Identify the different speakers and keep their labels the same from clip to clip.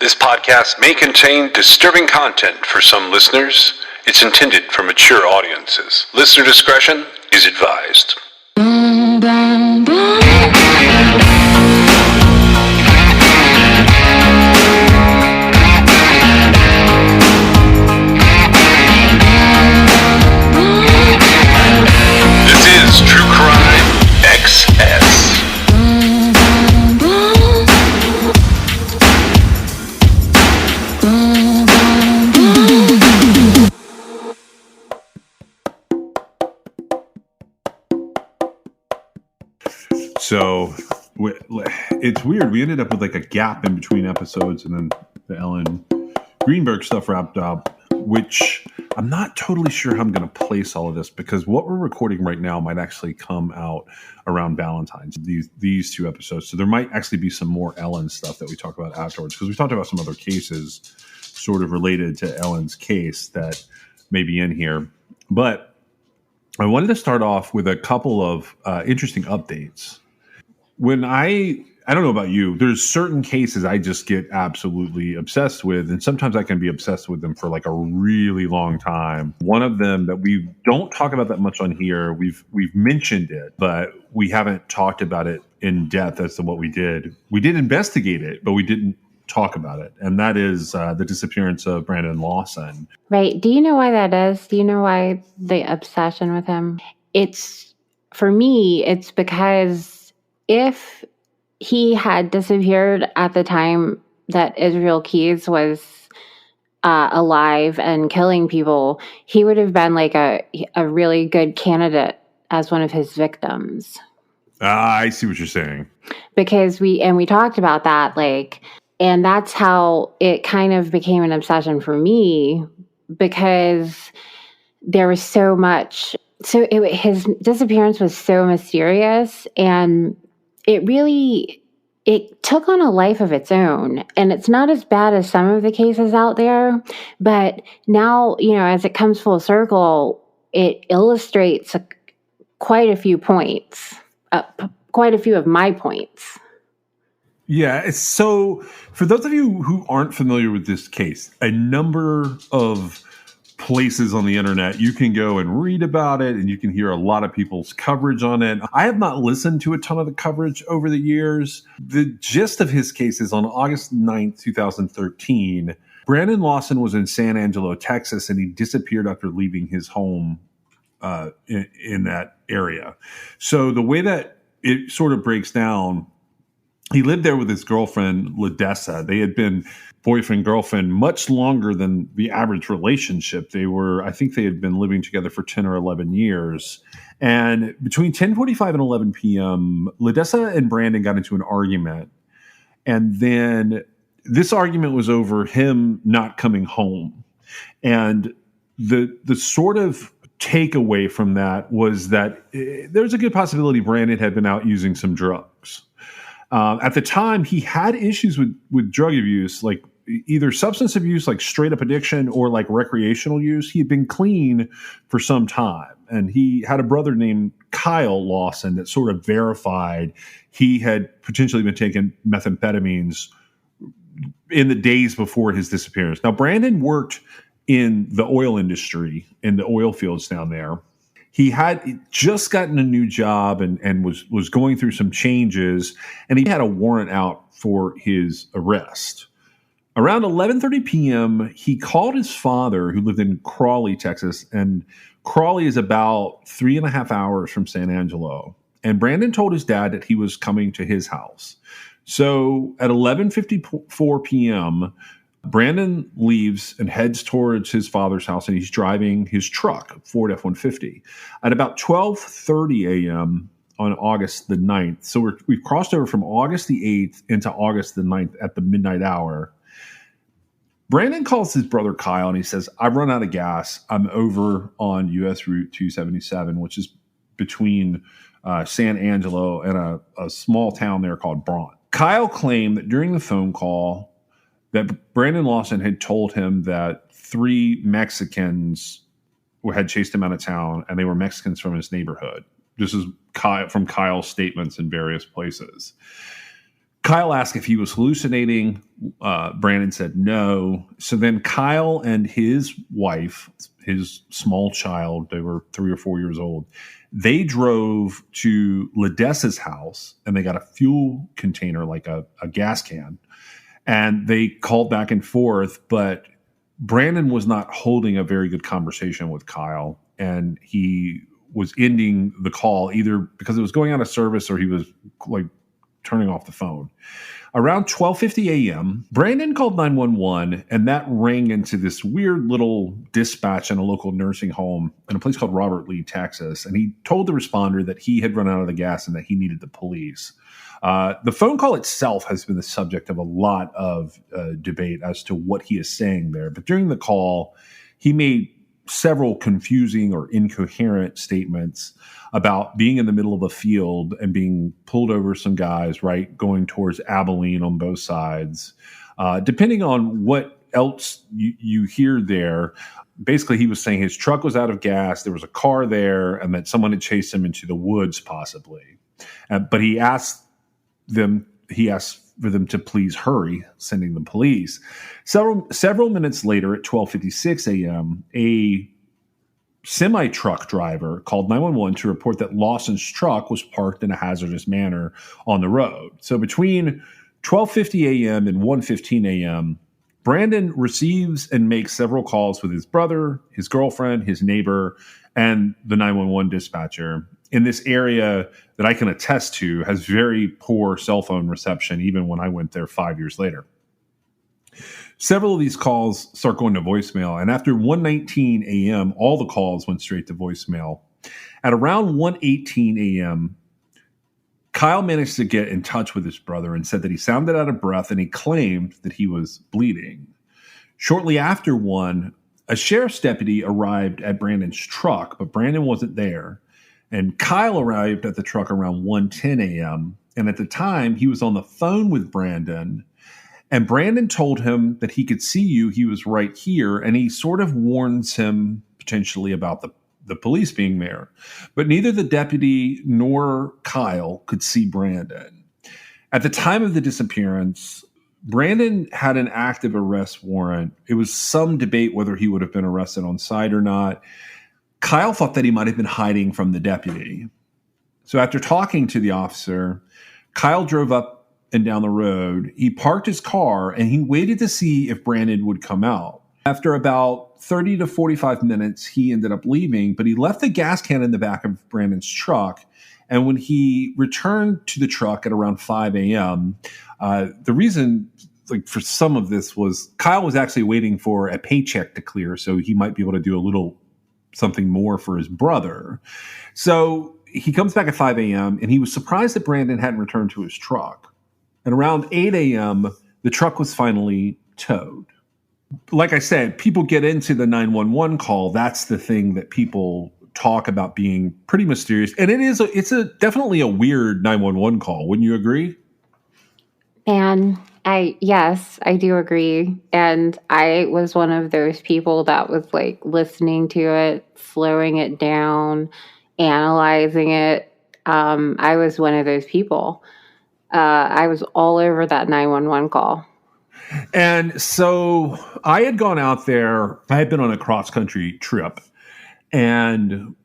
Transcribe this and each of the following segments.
Speaker 1: This podcast may contain disturbing content for some listeners. It's intended for mature audiences. Listener discretion is advised. This is True Crime XS.
Speaker 2: So it's weird. We ended up with like a gap in between episodes, and then the Ellen Greenberg stuff wrapped up, which I'm not totally sure how I'm going to place all of this, because what we're recording right now might actually come out around Valentine's, these two episodes. So there might actually be some more Ellen stuff that we talk about afterwards, because we talked about some other cases sort of related to Ellen's case that may be in here. But I wanted to start off with a couple of interesting updates. When I don't know about you, there's certain cases I just get absolutely obsessed with, and sometimes I can be obsessed with them for like a really long time. One of them that we don't talk about that much on here, we've mentioned it, but we haven't talked about it in depth as to what we did. We did investigate it, but we didn't talk about it, and that is the disappearance of Brandon Lawson.
Speaker 3: Right. Do you know why that is? Do you know why the obsession with him? For me, it's because if he had disappeared at the time that Israel Keys was alive and killing people, he would have been like a really good candidate as one of his victims.
Speaker 2: I see what you're saying.
Speaker 3: Because we talked about that, and that's how it kind of became an obsession for me, because there was so much. His disappearance was so mysterious, and it took on a life of its own. And it's not as bad as some of the cases out there, but now, as it comes full circle, it illustrates quite a few points, quite a few of my points.
Speaker 2: Yeah, so for those of you who aren't familiar with this case, a number of places on the internet you can go and read about it, and you can hear a lot of people's coverage on it. I have not listened to a ton of the coverage over the years. The gist of his case is on August 9th, 2013, Brandon Lawson was in San Angelo, Texas, and he disappeared after leaving his home in that area. So the way that it sort of breaks down, he lived there with his girlfriend, Ledessa. They had been boyfriend-girlfriend much longer than the average relationship. I think they had been living together for 10 or 11 years. And between 10:45 and 11 p.m., Ledessa and Brandon got into an argument. And then this argument was over him not coming home. And the sort of takeaway from that was that there's a good possibility Brandon had been out using some drugs. At the time, he had issues with drug abuse, like either substance abuse, like straight up addiction, or like recreational use. He had been clean for some time, and he had a brother named Kyle Lawson that sort of verified he had potentially been taking methamphetamines in the days before his disappearance. Now, Brandon worked in the oil industry, in the oil fields down there. He had just gotten a new job and was going through some changes, and he had a warrant out for his arrest. Around 11:30 p.m., he called his father, who lived in Crawley, Texas, and Crawley is about 3.5 hours from San Angelo. And Brandon told his dad that he was coming to his house. So at 11:54 p.m., Brandon leaves and heads towards his father's house, and he's driving his truck, Ford F-150. At about 12:30 a.m. on August the 9th, so we've crossed over from August the 8th into August the 9th at the midnight hour, Brandon calls his brother Kyle, and he says, "I've run out of gas. I'm over on U.S. Route 277, which is between San Angelo and a small town there called Bront." Kyle claimed that during the phone call that Brandon Lawson had told him that 3 Mexicans had chased him out of town, and they were Mexicans from his neighborhood. This is from Kyle's statements in various places. Kyle asked if he was hallucinating. Brandon said no. So then Kyle and his wife, his small child, they were 3 or 4 years old, they drove to Ledessa's house and they got a fuel container, like a gas can. And they called back and forth, but Brandon was not holding a very good conversation with Kyle. And he was ending the call either because it was going out of service or he was like turning off the phone. Around 12:50 a.m., Brandon called 911, and that rang into this weird little dispatch in a local nursing home in a place called Robert Lee, Texas. And he told the responder that he had run out of the gas and that he needed the police. The phone call itself has been the subject of a lot of debate as to what he is saying there. But during the call, he made several confusing or incoherent statements about being in the middle of a field and being pulled over some guys, right, going towards Abilene on both sides. Depending on what else you hear there, basically he was saying his truck was out of gas, there was a car there, and that someone had chased him into the woods possibly. But he asked for them to please hurry, sending the police. Several minutes later at 12:56 a.m., a semi-truck driver called 911 to report that Lawson's truck was parked in a hazardous manner on the road. So between 12:50 a.m. and 1:15 a.m., Brandon receives and makes several calls with his brother, his girlfriend, his neighbor, and the 911 dispatcher in this area that I can attest to has very poor cell phone reception, even when I went there 5 years later. Several of these calls start going to voicemail, and after 1:19 a.m., all the calls went straight to voicemail. At around 1:18 a.m., Kyle managed to get in touch with his brother and said that he sounded out of breath and he claimed that he was bleeding. Shortly after 1, a sheriff's deputy arrived at Brandon's truck, but Brandon wasn't there. And Kyle arrived at the truck around 1:10 a.m. And at the time, he was on the phone with Brandon. And Brandon told him that he could see you. He was right here. And he sort of warns him potentially about the police being there. But neither the deputy nor Kyle could see Brandon. At the time of the disappearance, Brandon had an active arrest warrant. It was some debate whether he would have been arrested on site or not. Kyle thought that he might have been hiding from the deputy. So after talking to the officer, Kyle drove up and down the road. He parked his car and he waited to see if Brandon would come out. After about 30 to 45 minutes, he ended up leaving, but he left the gas can in the back of Brandon's truck. And when he returned to the truck at around 5 a.m., the reason for some of this was Kyle was actually waiting for a paycheck to clear so he might be able to do a little something more for his brother. So he comes back at 5 a.m. and he was surprised that Brandon hadn't returned to his truck. And around 8 a.m., the truck was finally towed. Like I said, people get into the 911 call. That's the thing that people talk about being pretty mysterious. And it's definitely a weird 911 call. Wouldn't you agree?
Speaker 3: And yes, I do agree. And I was one of those people that was like listening to it, slowing it down, analyzing it. I was one of those people. I was all over that 911 call.
Speaker 2: And so I had gone out there. I had been on a cross-country trip. And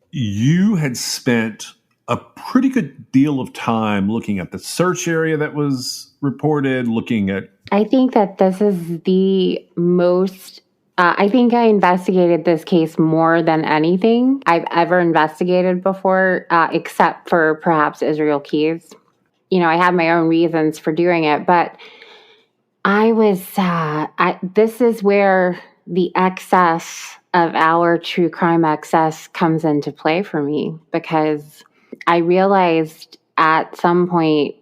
Speaker 2: you had spent a pretty good deal of time looking at the search area that was reported, looking at...
Speaker 3: I think that this is the most... I think I investigated this case more than anything I've ever investigated before, except for perhaps Israel Keyes. You know, I have my own reasons for doing it, but I was... this is where the excess of our true crime excess comes into play for me, because I realized at some point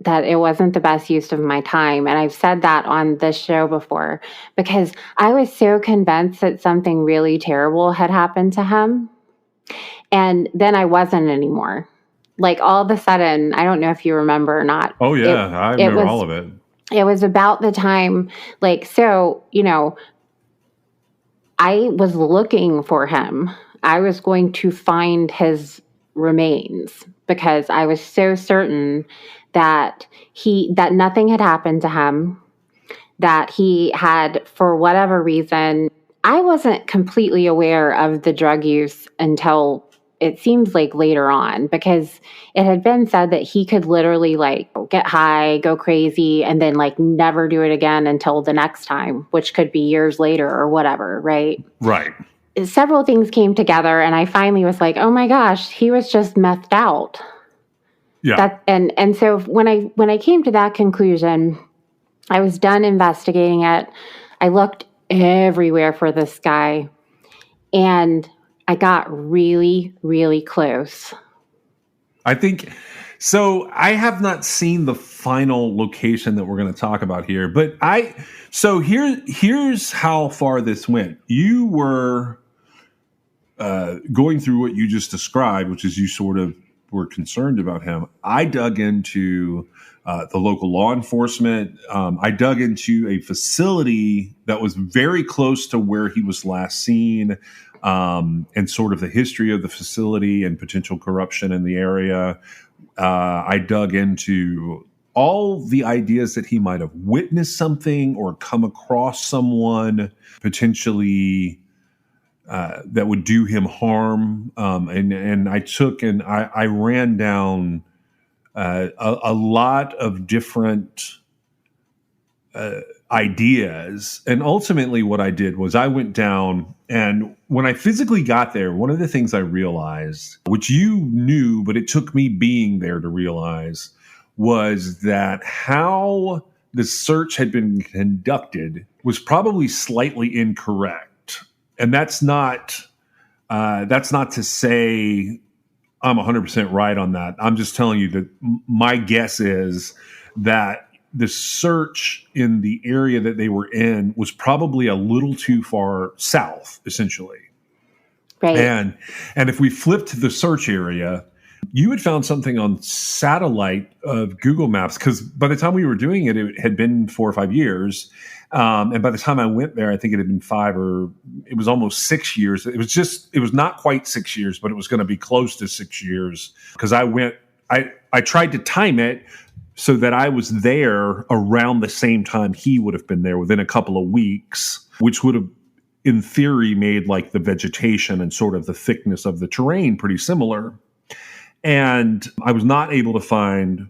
Speaker 3: that it wasn't the best use of my time. And I've said that on this show before, because I was so convinced that something really terrible had happened to him. And then I wasn't anymore. Like all of a sudden, I don't know if you remember or not.
Speaker 2: Oh, yeah. I remember all of it.
Speaker 3: It was about the time, I was looking for him. I was going to find his remains, because I was so certain that that nothing had happened to him, that he had, for whatever reason, I wasn't completely aware of the drug use until it seems like later on, because it had been said that he could literally like get high, go crazy, and then like never do it again until the next time, which could be years later or whatever, right?
Speaker 2: Right.
Speaker 3: Several things came together, and I finally was like, oh my gosh, he was just methed out.
Speaker 2: Yeah.
Speaker 3: And so when I came to that conclusion, I was done investigating it. I looked everywhere for this guy, and I got really, really close.
Speaker 2: I think so. I have not seen the final location that we're going to talk about here, but here's how far this went. You were going through what you just described, which is you sort of were concerned about him. I dug into the local law enforcement. I dug into a facility that was very close to where he was last seen, and sort of the history of the facility and potential corruption in the area. I dug into all the ideas that he might have witnessed something or come across someone potentially that would do him harm. And I took and I ran down a lot of different ideas. And ultimately what I did was I went down, and when I physically got there, one of the things I realized, which you knew, but it took me being there to realize, was that how the search had been conducted was probably slightly incorrect. And that's not to say I'm 100% right on that. I'm just telling you that my guess is that the search in the area that they were in was probably a little too far south, essentially.
Speaker 3: Right.
Speaker 2: And if we flipped the search area, you had found something on satellite of Google Maps, because by the time we were doing it, it had been 4 or 5 years. And by the time I went there, I think it had been it was almost 6 years. It was not quite 6 years, but it was going to be close to 6 years, because I tried to time it so that I was there around the same time he would have been there, within a couple of weeks, which would have, in theory, made like the vegetation and sort of the thickness of the terrain pretty similar. And I was not able to find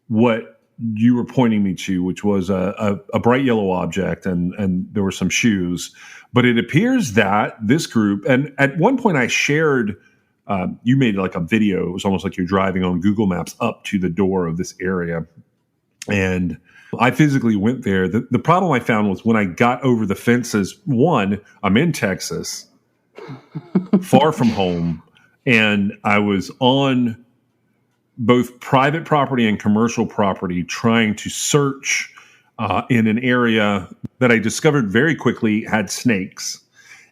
Speaker 2: what you were pointing me to, which was a bright yellow object, and there were some shoes. But it appears that this group, and at one point I shared, you made like a video. It was almost like you're driving on Google Maps up to the door of this area. And I physically went there. The problem I found was when I got over the fences, one, I'm in Texas, far from home, and I was on both private property and commercial property trying to search in an area that I discovered very quickly had snakes.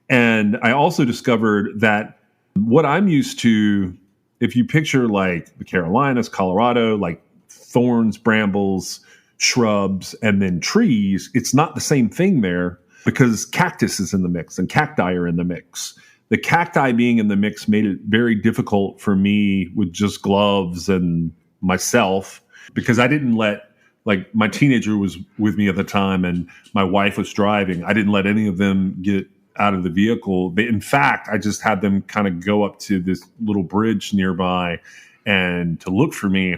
Speaker 2: And I also discovered that what I'm used to, if you picture like the Carolinas, Colorado, like thorns, brambles, shrubs, and then trees, it's not the same thing there, because cactus is in the mix and cacti are in the mix. The cacti being in the mix made it very difficult for me with just gloves and myself, because I didn't let, like, my teenager was with me at the time and my wife was driving. I didn't let any of them get out of the vehicle. In fact, I just had them kind of go up to this little bridge nearby and to look for me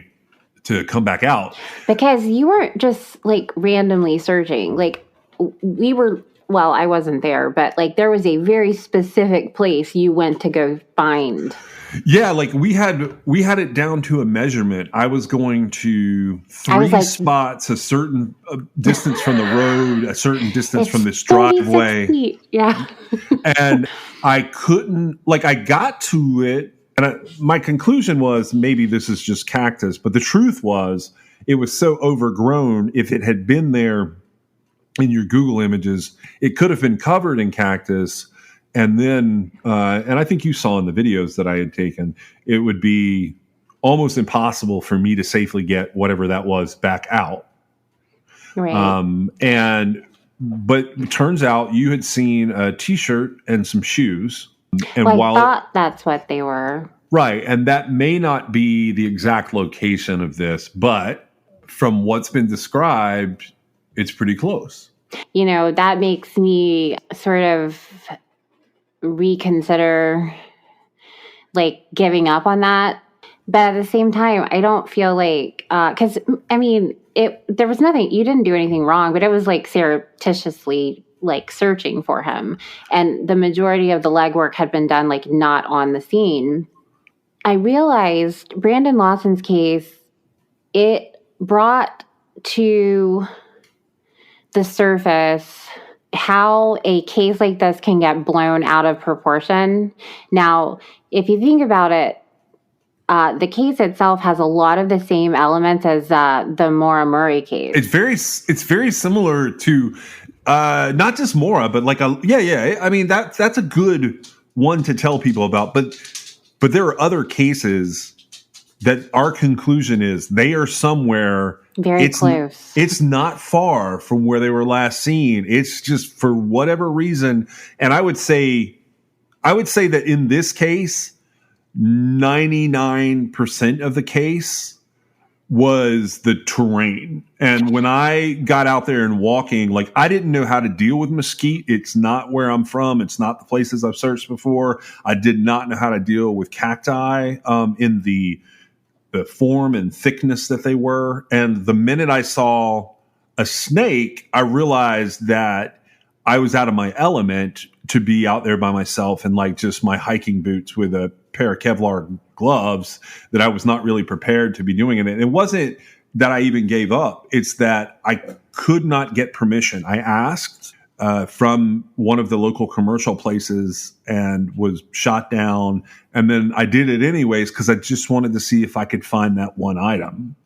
Speaker 2: to come back out.
Speaker 3: Because you weren't just like randomly searching. Like we were, well, I wasn't there, but like there was a very specific place you went to go find.
Speaker 2: Yeah, like we had it down to a measurement. I was going to three spots, a certain distance from the road, a certain distance from this driveway.
Speaker 3: Feet. Yeah.
Speaker 2: And I couldn't, like, I got to it, and my conclusion was maybe this is just cactus. But the truth was, it was so overgrown. If it had been there in your Google images, it could have been covered in cactus. And then, and I think you saw in the videos that I had taken, it would be almost impossible for me to safely get whatever that was back out.
Speaker 3: Right.
Speaker 2: But it turns out you had seen a T-shirt and some shoes. And
Speaker 3: well, I thought that's what they were.
Speaker 2: Right. And that may not be the exact location of this, but from what's been described, it's pretty close.
Speaker 3: That makes me sort of reconsider like giving up on that. But at the same time, I don't feel like, because there was nothing, you didn't do anything wrong, but it was like surreptitiously like searching for him. And the majority of the legwork had been done like not on the scene. I realized Brandon Lawson's case, it brought to the surface how a case like this can get blown out of proportion. Now, if you think about it, the case itself has a lot of the same elements as the Maura Murray case.
Speaker 2: It's very similar to not just Maura, but like I mean that's a good one to tell people about. But there are other cases that our conclusion is they are somewhere
Speaker 3: very close.
Speaker 2: It's not far from where they were last seen. It's just for whatever reason, and I would say that in this case, 99% of the case was the terrain. And when I got out there and walking, like I didn't know how to deal with mesquite. It's not where I'm from. It's not the places I've searched before. I did not know how to deal with cacti in the form and thickness that they were. And the minute I saw a snake, I realized that I was out of my element to be out there by myself in like just my hiking boots with a pair of Kevlar gloves, that I was not really prepared to be doing it. And it wasn't that I even gave up. It's that I could not get permission. I asked from one of the local commercial places and was shot down. And then I did it anyways because I just wanted to see if I could find that one item.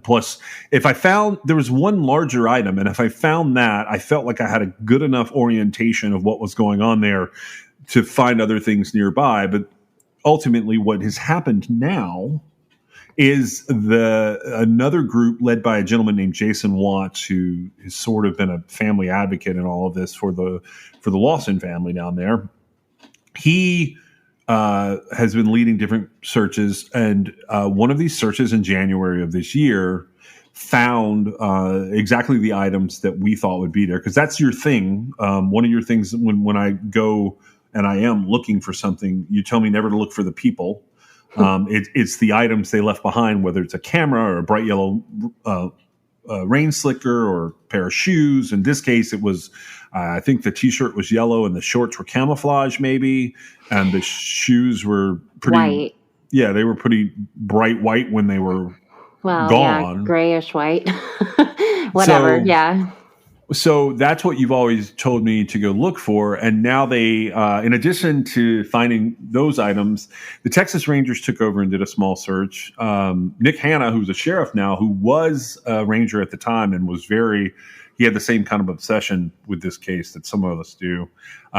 Speaker 2: Plus, if I found there was one larger item, and if I found that, I felt like I had a good enough orientation of what was going on there to find other things nearby. But ultimately, what has happened now is another group led by a gentleman named Jason Watts, who has sort of been a family advocate in all of this for the Lawson family down there. He has been leading different searches, and one of these searches in January of this year found exactly the items that we thought would be there, because that's your thing. One of your things when I go and I am looking for something, you tell me never to look for the people. It's the items they left behind, whether it's a camera or a bright yellow rain slicker or a pair of shoes. In this case, it was, I think the T-shirt was yellow and the shorts were camouflage maybe, and the shoes were pretty
Speaker 3: white.
Speaker 2: Yeah, they were pretty bright white when they were gone.
Speaker 3: Yeah, grayish white. Whatever, yeah.
Speaker 2: So that's what you've always told me to go look for. And now they, in addition to finding those items, the Texas Rangers took over and did a small search. Nick Hanna, who's a sheriff now, who was a ranger at the time and he had the same kind of obsession with this case that some of us do.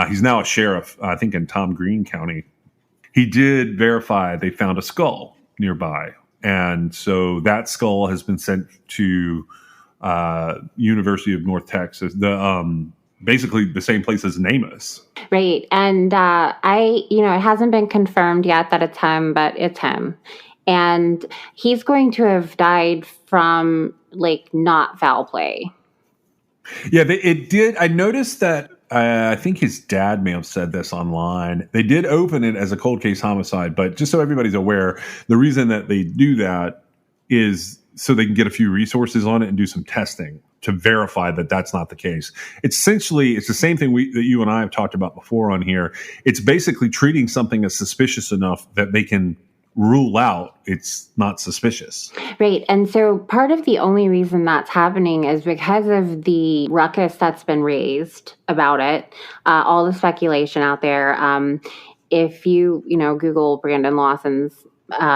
Speaker 2: He's now a sheriff, I think in Tom Green County. He did verify they found a skull nearby. And so that skull has been sent to University of North Texas, basically the same place as NamUs.
Speaker 3: Right. And it hasn't been confirmed yet that it's him, but it's him. And he's going to have died from like not foul play.
Speaker 2: Yeah, it did. I noticed that. I think his dad may have said this online. They did open it as a cold case homicide, but just so everybody's aware, the reason that they do that is so they can get a few resources on it and do some testing to verify that that's not the case. It's the same thing that you and I have talked about before on here. It's basically treating something as suspicious enough that they can rule out it's not suspicious.
Speaker 3: Right. And so part of the only reason that's happening is because of the ruckus that's been raised about it, all the speculation out there. If you Google Brandon Lawson's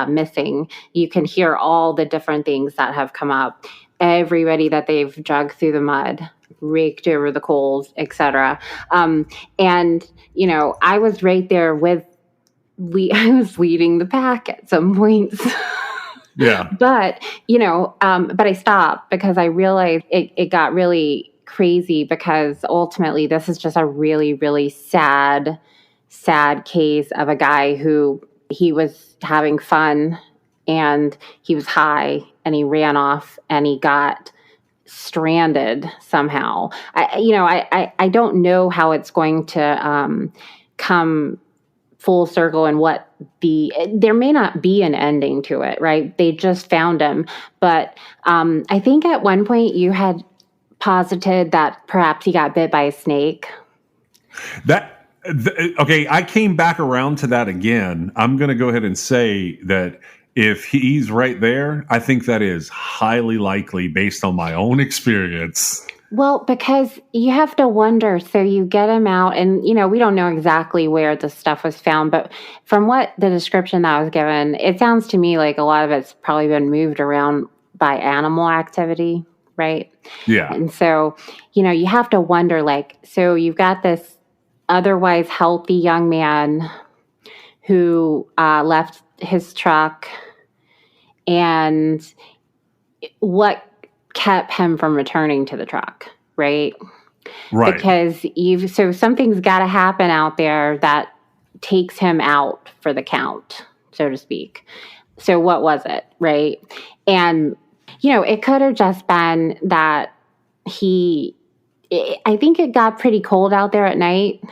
Speaker 3: missing, you can hear all the different things that have come up. Everybody that they've dragged through the mud, raked over the coals, etc. And I was right there I was leading the pack at some points.
Speaker 2: Yeah.
Speaker 3: But I stopped because I realized it got really crazy, because ultimately this is just a really, really sad case of a guy who he was having fun and he was high and he ran off and he got stranded somehow. I don't know how it's going to come full circle and what there may not be an ending to it, right? They just found him. But I think at one point you had posited that perhaps he got bit by a snake.
Speaker 2: Okay, I came back around to that again. I'm going to go ahead and say that if he's right there, I think that is highly likely based on my own experience.
Speaker 3: Well, because you have to wonder, so you get him out and, we don't know exactly where the stuff was found, but from what the description that was given, it sounds to me like a lot of it's probably been moved around by animal activity, right?
Speaker 2: Yeah.
Speaker 3: And so, you have to wonder, so you've got this otherwise healthy young man who left his truck, and what kept him from returning to the truck, right?
Speaker 2: Right.
Speaker 3: Because so something's got to happen out there that takes him out for the count, so to speak. So what was it, right? And, it could have just been that I think it got pretty cold out there at night.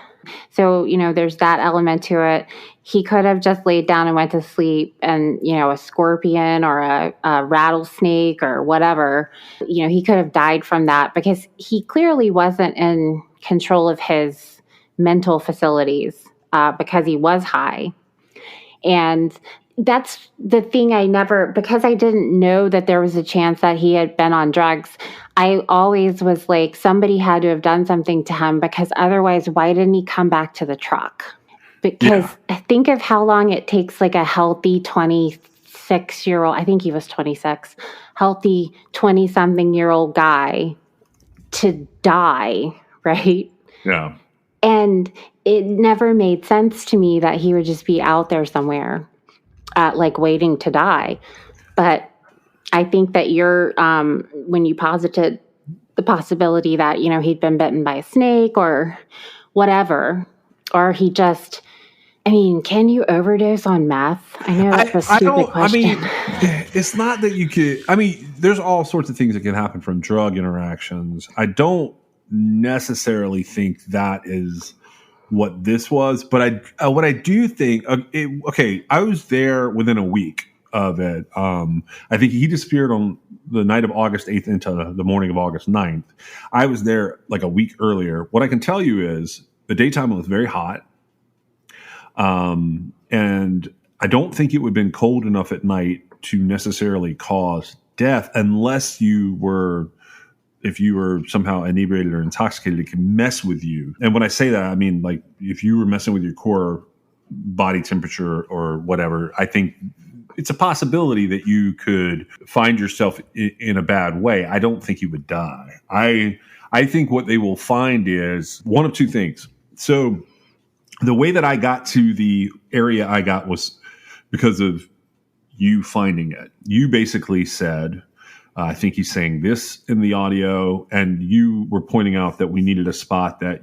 Speaker 3: So, there's that element to it. He could have just laid down and went to sleep and, a scorpion or a rattlesnake or whatever, he could have died from that because he clearly wasn't in control of his mental facilities because he was high. And that's the thing because I didn't know that there was a chance that he had been on drugs. I always was like, somebody had to have done something to him because otherwise, why didn't he come back to the truck? Because think of how long it takes like a healthy 26-year-old, I think he was 26, healthy 20-something-year-old guy to die, right?
Speaker 2: Yeah.
Speaker 3: And it never made sense to me that he would just be out there somewhere, waiting to die. But I think that when you posited the possibility that, he'd been bitten by a snake or whatever, or he just, can you overdose on meth? I know that's a stupid question.
Speaker 2: It's not that you could, there's all sorts of things that can happen from drug interactions. I don't necessarily think that is what this was, but what I do think, I was there within a week of it. I think he disappeared on the night of August 8th into the morning of August 9th. I was there like a week earlier. What I can tell you is the daytime was very hot. And I don't think it would have been cold enough at night to necessarily cause death unless if you were somehow inebriated or intoxicated, it can mess with you. And when I say that, I mean, like if you were messing with your core body temperature or whatever, I think it's a possibility that you could find yourself in a bad way. I don't think you would die. I think what they will find is one of two things. So the way that I got to the area I got was because of you finding it. You basically said, I think he's saying this in the audio, and you were pointing out that we needed a spot that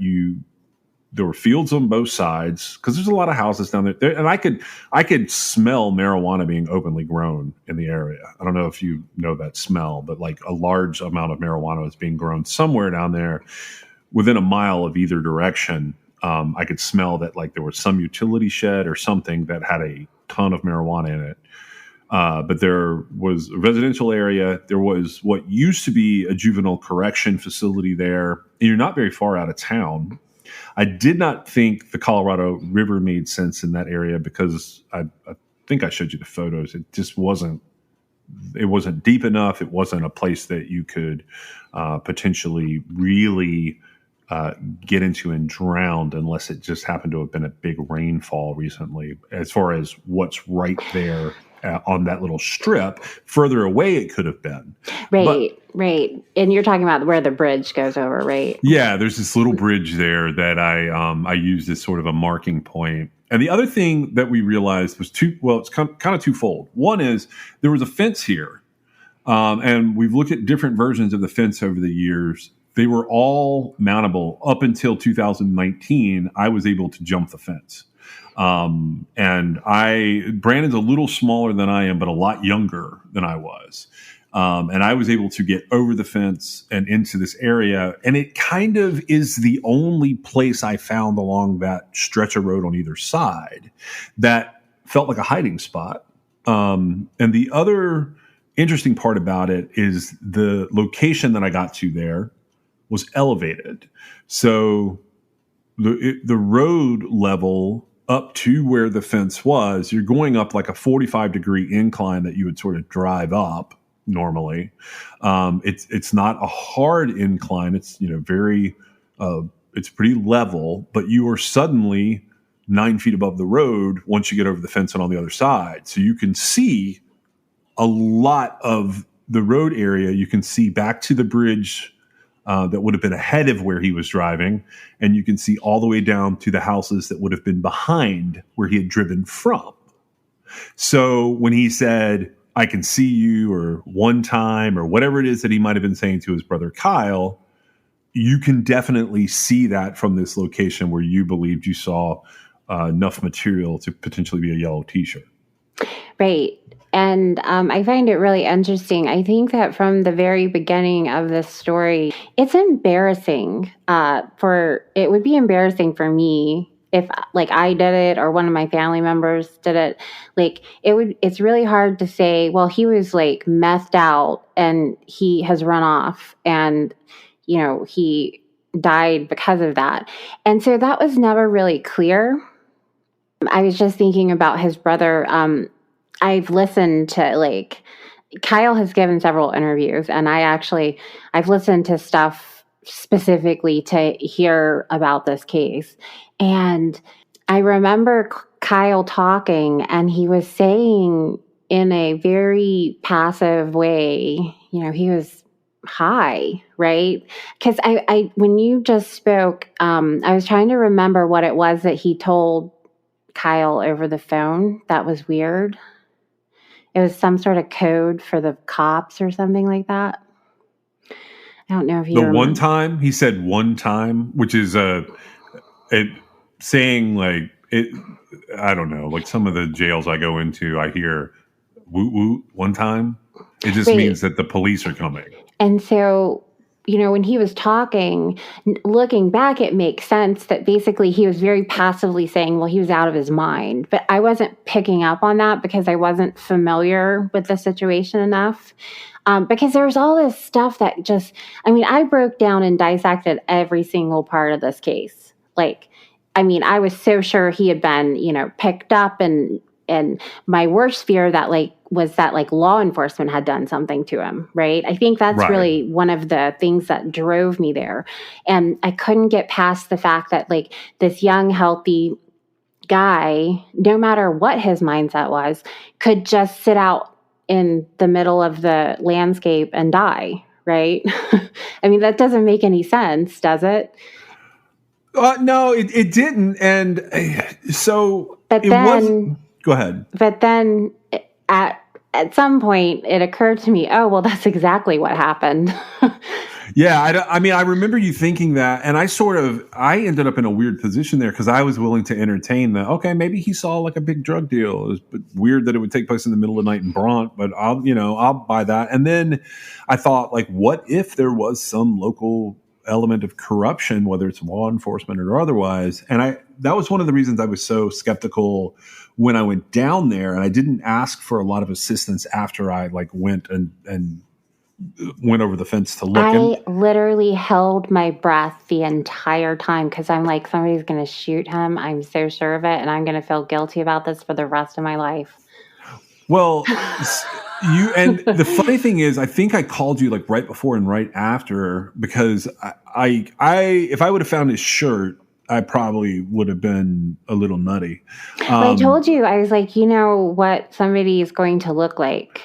Speaker 2: there were fields on both sides because there's a lot of houses down there, and I could smell marijuana being openly grown in the area. I don't know if you know that smell, but like a large amount of marijuana was being grown somewhere down there within a mile of either direction. I could smell that like there was some utility shed or something that had a ton of marijuana in it. But there was a residential area. There was what used to be a juvenile correction facility there. And you're not very far out of town. I did not think the Colorado River made sense in that area because I think I showed you the photos. It just wasn't deep enough. It wasn't a place that you could potentially really get into and drown unless it just happened to have been a big rainfall recently. As far as what's right there on that little strip, further away it could have been.
Speaker 3: Right. And you're talking about where the bridge goes over, right?
Speaker 2: Yeah, there's this little bridge there that I used as sort of a marking point. And the other thing that we realized was it's kind of twofold. One is there was a fence here, and we've looked at different versions of the fence over the years. They were all mountable up until 2019. I was able to jump the fence. And Brandon's a little smaller than I am, but a lot younger than I was. And I was able to get over the fence and into this area. And it kind of is the only place I found along that stretch of road on either side that felt like a hiding spot. And the other interesting part about it is the location that I got to there was elevated. So the road level up to where the fence was, you're going up like a 45-degree incline that you would sort of drive up normally. It's not a hard incline. It's very it's pretty level, but you are suddenly 9 feet above the road once you get over the fence and on the other side. So you can see a lot of the road area. You can see back to the bridge that would have been ahead of where he was driving, and you can see all the way down to the houses that would have been behind where he had driven from. So when he said, "I can see you," or "one time," or whatever it is that he might have been saying to his brother Kyle, you can definitely see that from this location where you believed you saw enough material to potentially be a yellow T-shirt.
Speaker 3: Right. And I find it really interesting. I think that from the very beginning of this story, it's embarrassing it would be embarrassing for me if like I did it or one of my family members did it. Like it's really hard to say, well, he was like methed out and he has run off and, he died because of that. And so that was never really clear. I was just thinking about his brother. I've listened to Kyle has given several interviews, and I've listened to stuff specifically to hear about this case. And I remember Kyle talking, and he was saying in a very passive way, he was high, right? Because I when you just spoke, I was trying to remember what it was that he told Kyle over the phone. That was weird. It was some sort of code for the cops or something like that. I don't know if you remember.
Speaker 2: One time, he said one time, which is saying like it. I don't know, like some of the jails I go into, I hear woot woot one time. It just means that the police are coming.
Speaker 3: And so, when he was talking, looking back, it makes sense that basically he was very passively saying, well, he was out of his mind. But I wasn't picking up on that because I wasn't familiar with the situation enough. Because there was all this stuff that I broke down and dissected every single part of this case. I was so sure he had been, picked up and my worst fear was that law enforcement had done something to him, right? I think that's really one of the things that drove me there. And I couldn't get past the fact that this young, healthy guy, no matter what his mindset was, could just sit out in the middle of the landscape and die, right? That doesn't make any sense, does it?
Speaker 2: No, it didn't. And so go ahead.
Speaker 3: But then at some point it occurred to me, oh, well, that's exactly what happened.
Speaker 2: Yeah. I remember you thinking that, and I ended up in a weird position there because I was willing to entertain that. Okay, maybe he saw a big drug deal. It was weird that it would take place in the middle of the night in Bront, but I'll buy that. And then I thought, what if there was some local element of corruption, whether it's law enforcement or otherwise? And that was one of the reasons I was so skeptical when I went down there, and I didn't ask for a lot of assistance after I went and went over the fence to look.
Speaker 3: I literally held my breath the entire time because I'm like, somebody's going to shoot him. I'm so sure of it, and I'm going to feel guilty about this for the rest of my life.
Speaker 2: Well, and the funny thing is, I think I called you right before and right after because I if I would have found his shirt, I probably would have been a little nutty.
Speaker 3: I told you, I was like, what somebody is going to look like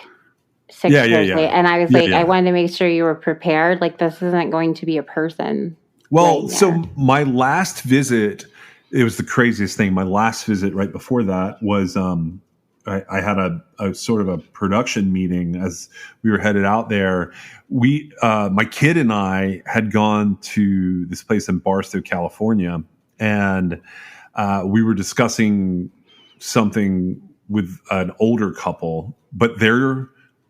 Speaker 3: 6 years later. And I was I wanted to make sure you were prepared. This isn't going to be a person.
Speaker 2: Well, so my last visit, it was the craziest thing. My last visit right before that was I had a sort of a production meeting as we were headed out there. My kid and I had gone to this place in Barstow, California, and we were discussing something with an older couple, but their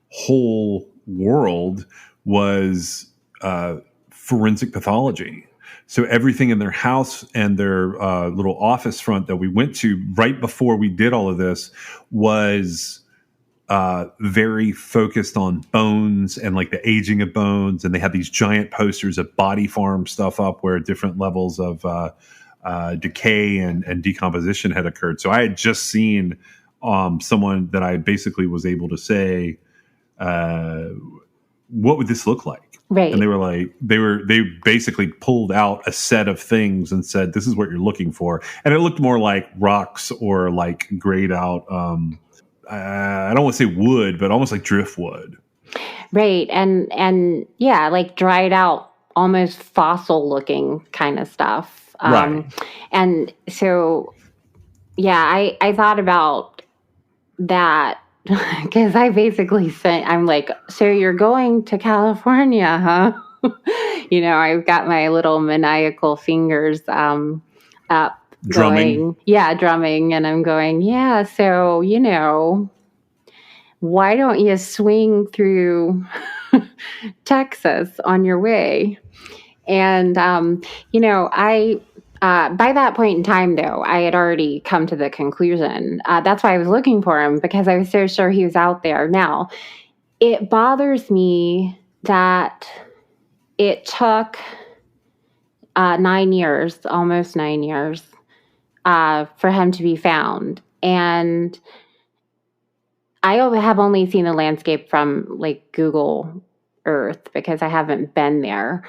Speaker 2: whole world was forensic pathology. So everything in their house and their little office front that we went to right before we did all of this was very focused on bones and like the aging of bones. And they had these giant posters of Body Farm stuff up where different levels of decay and decomposition had occurred. So I had just seen someone that I basically was able to say, what would this look like?
Speaker 3: Right.
Speaker 2: And they were like, they basically pulled out a set of things and said, this is what you're looking for. And it looked more like rocks or like grayed out, I don't want to say wood, but almost like driftwood.
Speaker 3: Right. And yeah, like dried out, almost fossil looking kind of stuff.
Speaker 2: Right.
Speaker 3: And so, yeah, I thought about that because I basically said, I'm like, so you're going to California, huh? I've got my little maniacal fingers up.
Speaker 2: Drumming.
Speaker 3: Drumming. And I'm going, yeah. So, why don't you swing through Texas on your way? And, by that point in time, though, I had already come to the conclusion. That's why I was looking for him, because I was so sure he was out there. Now, it bothers me that it took 9 years, almost 9 years, for him to be found. And I have only seen the landscape from like Google Earth because I haven't been there.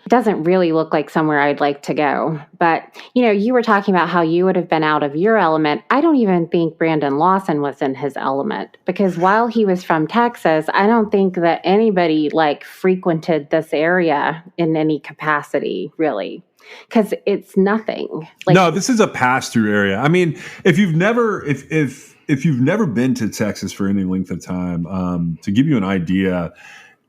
Speaker 3: It doesn't really look like somewhere I'd like to go. But, you were talking about how you would have been out of your element. I don't even think Brandon Lawson was in his element, because while he was from Texas, I don't think that anybody like frequented this area in any capacity, really. Because it's nothing.
Speaker 2: No, this is a pass-through area. I mean, if you've never been to Texas for any length of time, to give you an idea,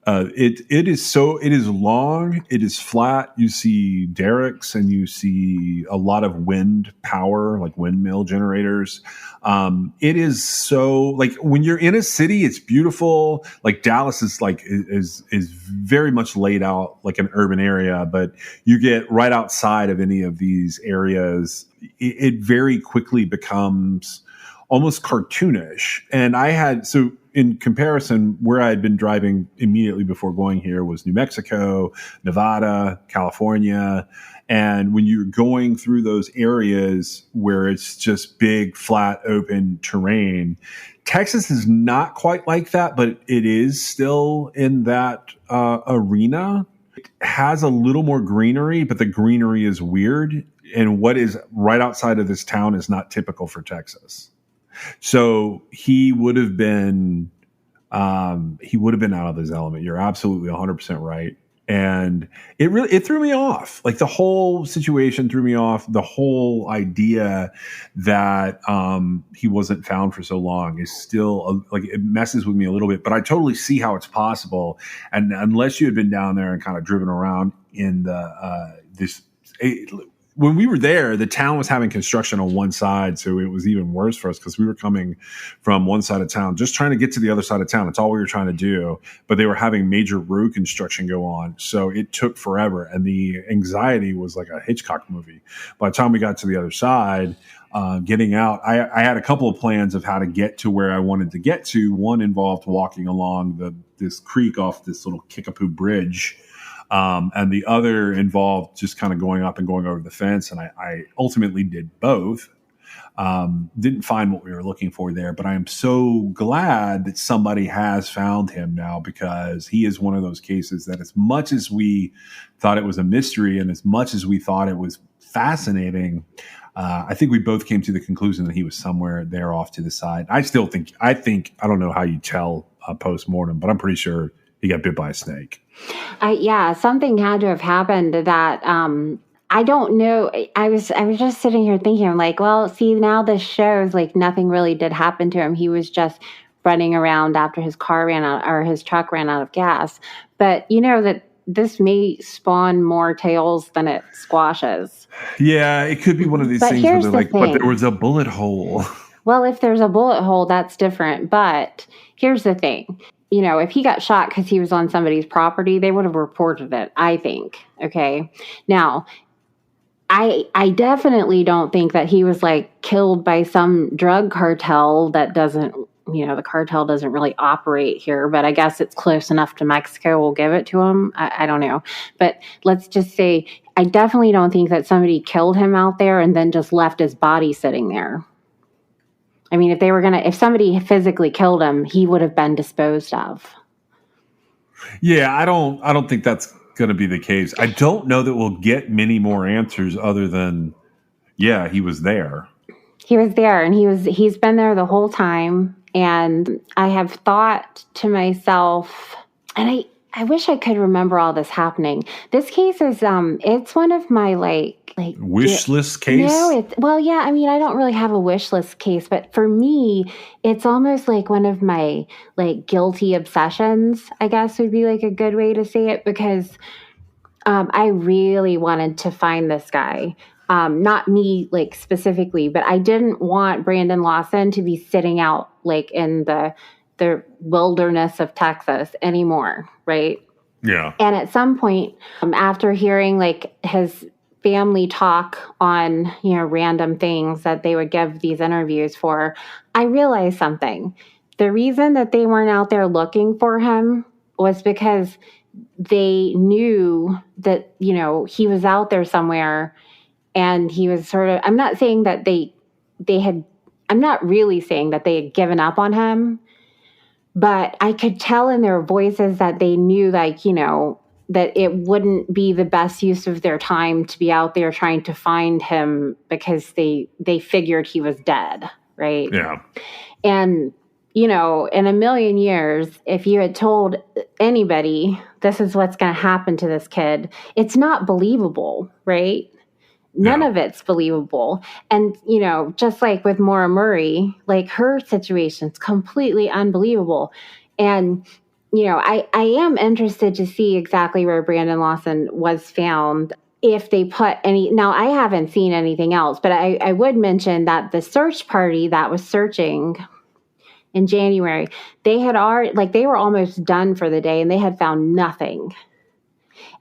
Speaker 2: it is long, it is flat. You see derricks and you see a lot of wind power, like windmill generators. It is so, like, when you're in a city, it's beautiful. Like Dallas is very much laid out like an urban area, but you get right outside of any of these areas, it very quickly becomes almost cartoonish. And in comparison, where I had been driving immediately before going here was New Mexico, Nevada, California. And when you're going through those areas where it's just big, flat, open terrain, Texas is not quite like that, but it is still in that arena. It has a little more greenery, but the greenery is weird. And what is right outside of this town is not typical for Texas. So he would have been out of his element. You're absolutely 100% right. And it threw me off. Like the whole situation threw me off. The whole idea that he wasn't found for so long is still it messes with me a little bit, but I totally see how it's possible. And unless you had been down there and kind of driven around in when we were there, the town was having construction on one side, so it was even worse for us because we were coming from one side of town, just trying to get to the other side of town. That's all we were trying to do, but they were having major road construction go on, so it took forever, and the anxiety was like a Hitchcock movie. By the time we got to the other side, getting out, I had a couple of plans of how to get to where I wanted to get to. One involved walking along this creek off this little Kickapoo Bridge. And the other involved just kind of going up and going over the fence. And I ultimately did both. Didn't find what we were looking for there, but I am so glad that somebody has found him now, because he is one of those cases that, as much as we thought it was a mystery and as much as we thought it was fascinating, I think we both came to the conclusion that he was somewhere there off to the side. I don't know how you tell post-mortem, but I'm pretty sure he got bit by a snake.
Speaker 3: Something had to have happened that I don't know. I was just sitting here thinking, I'm like, well, see, now this shows like nothing really did happen to him. He was just running around after his car ran out, or his truck ran out of gas. But that this may spawn more tails than it squashes.
Speaker 2: Yeah, it could be one of these
Speaker 3: But
Speaker 2: things where
Speaker 3: here's
Speaker 2: they're
Speaker 3: the
Speaker 2: like, but
Speaker 3: thing.
Speaker 2: there was a bullet hole.
Speaker 3: Well, if there's a bullet hole, that's different. But here's the thing. If he got shot because he was on somebody's property, they would have reported it, I think. Okay. Now, I definitely don't think that he was like killed by some drug cartel that doesn't, the cartel doesn't really operate here, but I guess it's close enough to Mexico. We'll give it to him. I don't know. But let's just say, I definitely don't think that somebody killed him out there and then just left his body sitting there. I mean, if somebody physically killed him, he would have been disposed of.
Speaker 2: Yeah, I don't think that's going to be the case. I don't know that we'll get many more answers other than, yeah, he was there.
Speaker 3: He was there, and he's been there the whole time. And I have thought to myself, and I wish I could remember all this happening. This case is it's one of my like
Speaker 2: wish list case.
Speaker 3: No, yeah. I mean, I don't really have a wish list case, but for me, it's almost like one of my like guilty obsessions, I guess would be like a good way to say it, because I really wanted to find this guy. Not me like specifically, but I didn't want Brandon Lawson to be sitting out like in the wilderness of Texas anymore, right?
Speaker 2: Yeah.
Speaker 3: And at some point, after hearing like his family talk on, random things that they would give these interviews for, I realized something. The reason that they weren't out there looking for him was because they knew that, he was out there somewhere, and he was sort of, I'm not saying that I'm not really saying that they had given up on him, but I could tell in their voices that they knew, like, that it wouldn't be the best use of their time to be out there trying to find him, because they figured he was dead, right?
Speaker 2: Yeah.
Speaker 3: And, in a million years, if you had told anybody this is what's going to happen to this kid, it's not believable, right? None of it's believable. And, just like with Maura Murray, like her situation's completely unbelievable. And, I am interested to see exactly where Brandon Lawson was found. If they put now I haven't seen anything else, but I would mention that the search party that was searching in January, they were almost done for the day, and they had found nothing.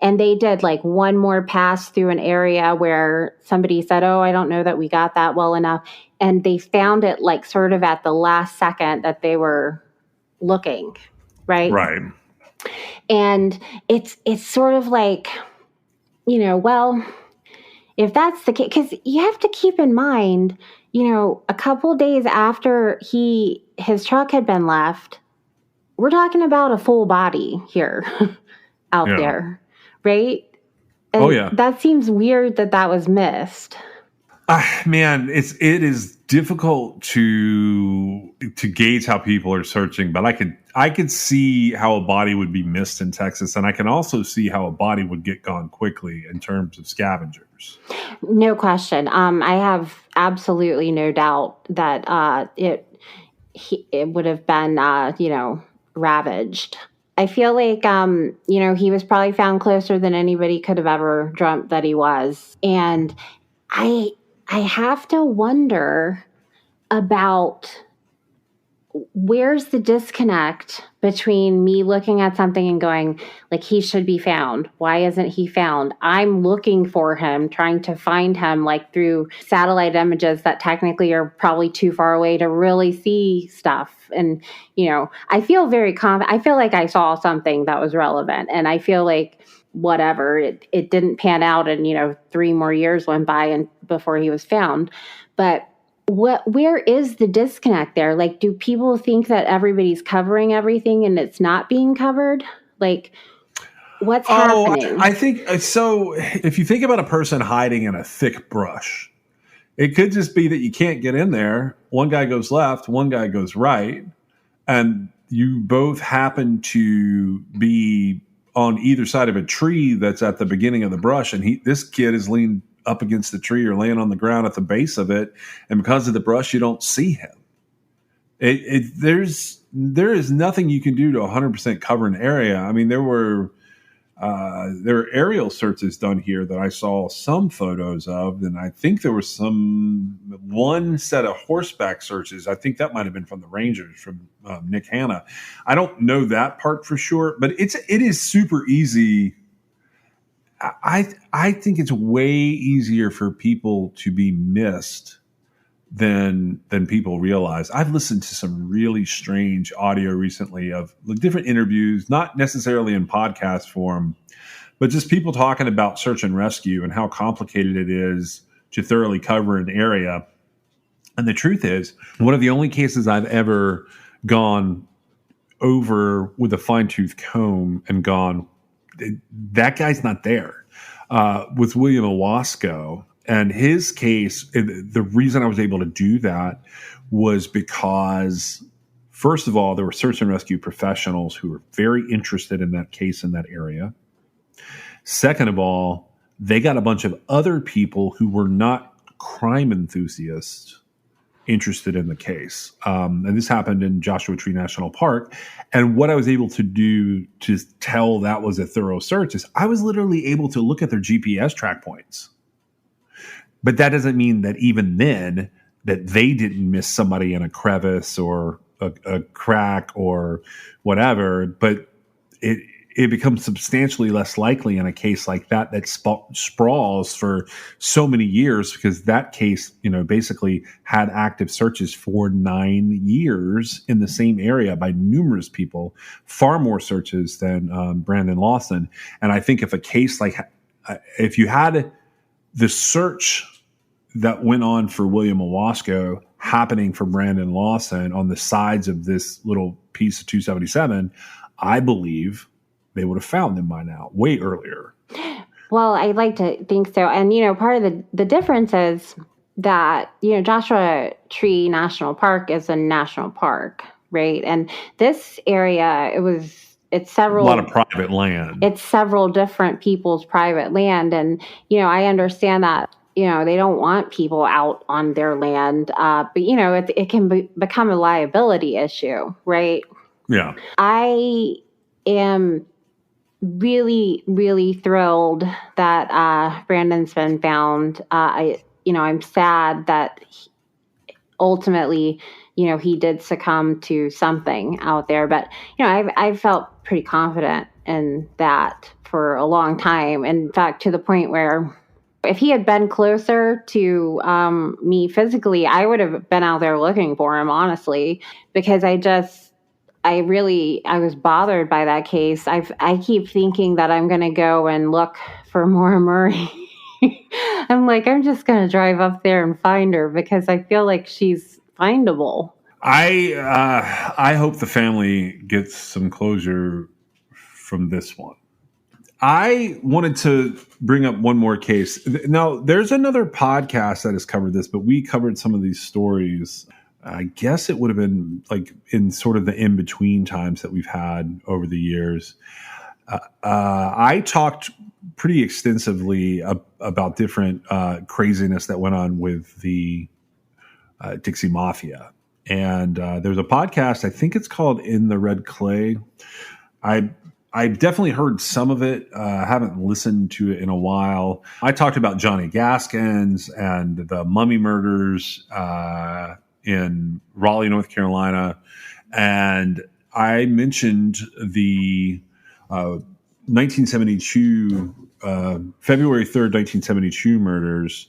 Speaker 3: And they did like one more pass through an area where somebody said, oh, I don't know that we got that well enough. And they found it like sort of at the last second that they were looking, right?
Speaker 2: Right.
Speaker 3: And it's sort of like, well, if that's the case, because you have to keep in mind, a couple days after his truck had been left, we're talking about a full body here out there. Right? And that seems weird that was missed.
Speaker 2: Man, it is difficult to gauge how people are searching, but I could see how a body would be missed in Texas, and I can also see how a body would get gone quickly in terms of scavengers.
Speaker 3: No question. I have absolutely no doubt that it would have been ravaged. I feel like, he was probably found closer than anybody could have ever dreamt that he was. And I have to wonder about where's the disconnect between me looking at something and going, like, he should be found. Why isn't he found? I'm looking for him, trying to find him, like through satellite images that technically are probably too far away to really see stuff. And, I feel very confident. I feel like I saw something that was relevant, and I feel like whatever, it didn't pan out, and, 3 more years went by and before he was found. But where is the disconnect there? Like, do people think that everybody's covering everything and it's not being covered? Like, what's happening?
Speaker 2: I think so. If you think about a person hiding in a thick brush, it could just be that you can't get in there. One guy goes left, one guy goes right, and you both happen to be on either side of a tree that's at the beginning of the brush, and this kid is leaned up against the tree or laying on the ground at the base of it, and because of the brush, you don't see him. There is nothing you can do to 100% cover an area. I mean, there were there are aerial searches done here that I saw some photos of, and I think there was one set of horseback searches. I think that might have been from the Rangers, from Nick Hanna. I don't know that part for sure, but it is super easy. I think it's way easier for people to be missed than people realize. I've listened to some really strange audio recently of different interviews, not necessarily in podcast form, but just people talking about search and rescue and how complicated it is to thoroughly cover an area. And the truth is, one of the only cases I've ever gone over with a fine-tooth comb and gone, that guy's not there, with William Owasco. And his case, the reason I was able to do that was because, first of all, there were search and rescue professionals who were very interested in that case in that area. Second of all, they got a bunch of other people who were not crime enthusiasts interested in the case. And this happened in Joshua Tree National Park. And what I was able to do to tell that was a thorough search is I was literally able to look at their GPS track points. But that doesn't mean that even then that they didn't miss somebody in a crevice or a crack or whatever. But it becomes substantially less likely in a case like that sprawls for so many years, because that case, basically had active searches for 9 years in the same area by numerous people, far more searches than Brandon Lawson. And I think if you had the search that went on for William Owasco happening for Brandon Lawson on the sides of this little piece of 277, I believe they would have found them by now, way earlier.
Speaker 3: Well, I'd like to think so. And, part of the difference is that, Joshua Tree National Park is a national park, right? And this area, it's several...
Speaker 2: A lot of private land.
Speaker 3: It's several different people's private land. And, I understand that, they don't want people out on their land. But, it can become a liability issue, right?
Speaker 2: Yeah.
Speaker 3: I am really, really thrilled that Brandon's been found. I'm sad that ultimately, he did succumb to something out there. But, I've felt pretty confident in that for a long time. In fact, to the point where if he had been closer to me physically, I would have been out there looking for him, honestly, because I was bothered by that case. I keep thinking that I'm going to go and look for Maura Murray. I'm just going to drive up there and find her because I feel like she's findable.
Speaker 2: I hope the family gets some closure from this one. I wanted to bring up one more case. Now, there's another podcast that has covered this, but we covered some of these stories. I guess it would have been like in sort of the in-between times that we've had over the years. I talked pretty extensively about different craziness that went on with the Dixie Mafia. And there's a podcast, I think it's called In the Red Clay. I've definitely heard some of it. I haven't listened to it in a while. I talked about Johnny Gaskins and the Mummy murders in Raleigh, North Carolina. And I mentioned the 1972, February 3rd, 1972 murders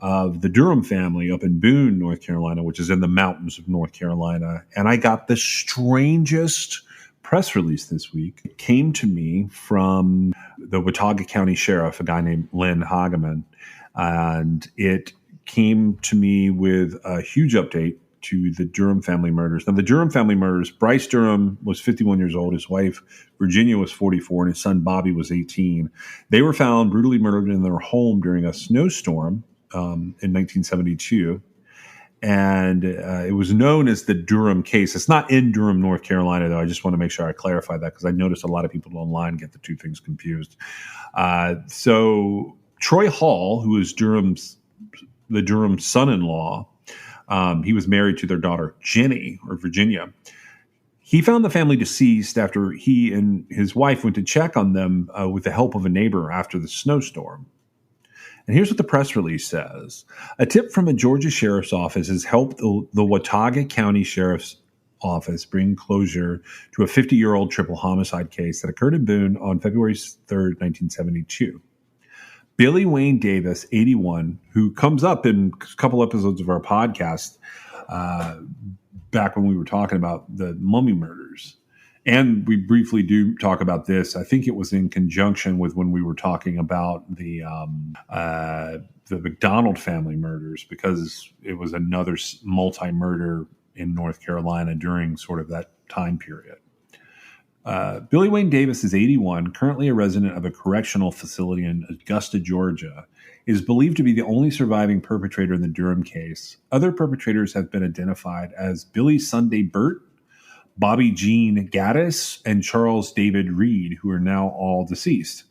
Speaker 2: of the Durham family up in Boone, North Carolina, which is in the mountains of North Carolina. And I got the strangest press release this week. It came to me from the Watauga County Sheriff, a guy named Len Hageman. And it came to me with a huge update to the Durham family murders. Now, the Durham family murders, Bryce Durham was 51 years old. His wife, Virginia, was 44, and his son, Bobby, was 18. They were found brutally murdered in their home during a snowstorm in 1972. And it was known as the Durham case. It's not in Durham, North Carolina, though. I just want to make sure I clarify that because I noticed a lot of people online get the two things confused. So Troy Hall, who is the Durham son-in-law, he was married to their daughter, Jenny, or Virginia. He found the family deceased after he and his wife went to check on them with the help of a neighbor after the snowstorm. And here's what the press release says. A tip from a Georgia sheriff's office has helped the Watauga County Sheriff's Office bring closure to a 50-year-old triple homicide case that occurred in Boone on February 3rd, 1972. Billy Wayne Davis, 81, who comes up in a couple episodes of our podcast back when we were talking about the Mummy murders. And we briefly do talk about this. I think it was in conjunction with when we were talking about the McDonald family murders, because it was another multi-murder in North Carolina during sort of that time period. Billy Wayne Davis is 81, currently a resident of a correctional facility in Augusta, Georgia, is believed to be the only surviving perpetrator in the Durham case. Other perpetrators have been identified as Billy Sunday Burt, Bobby Jean Gaddis, and Charles David Reed, who are now all deceased.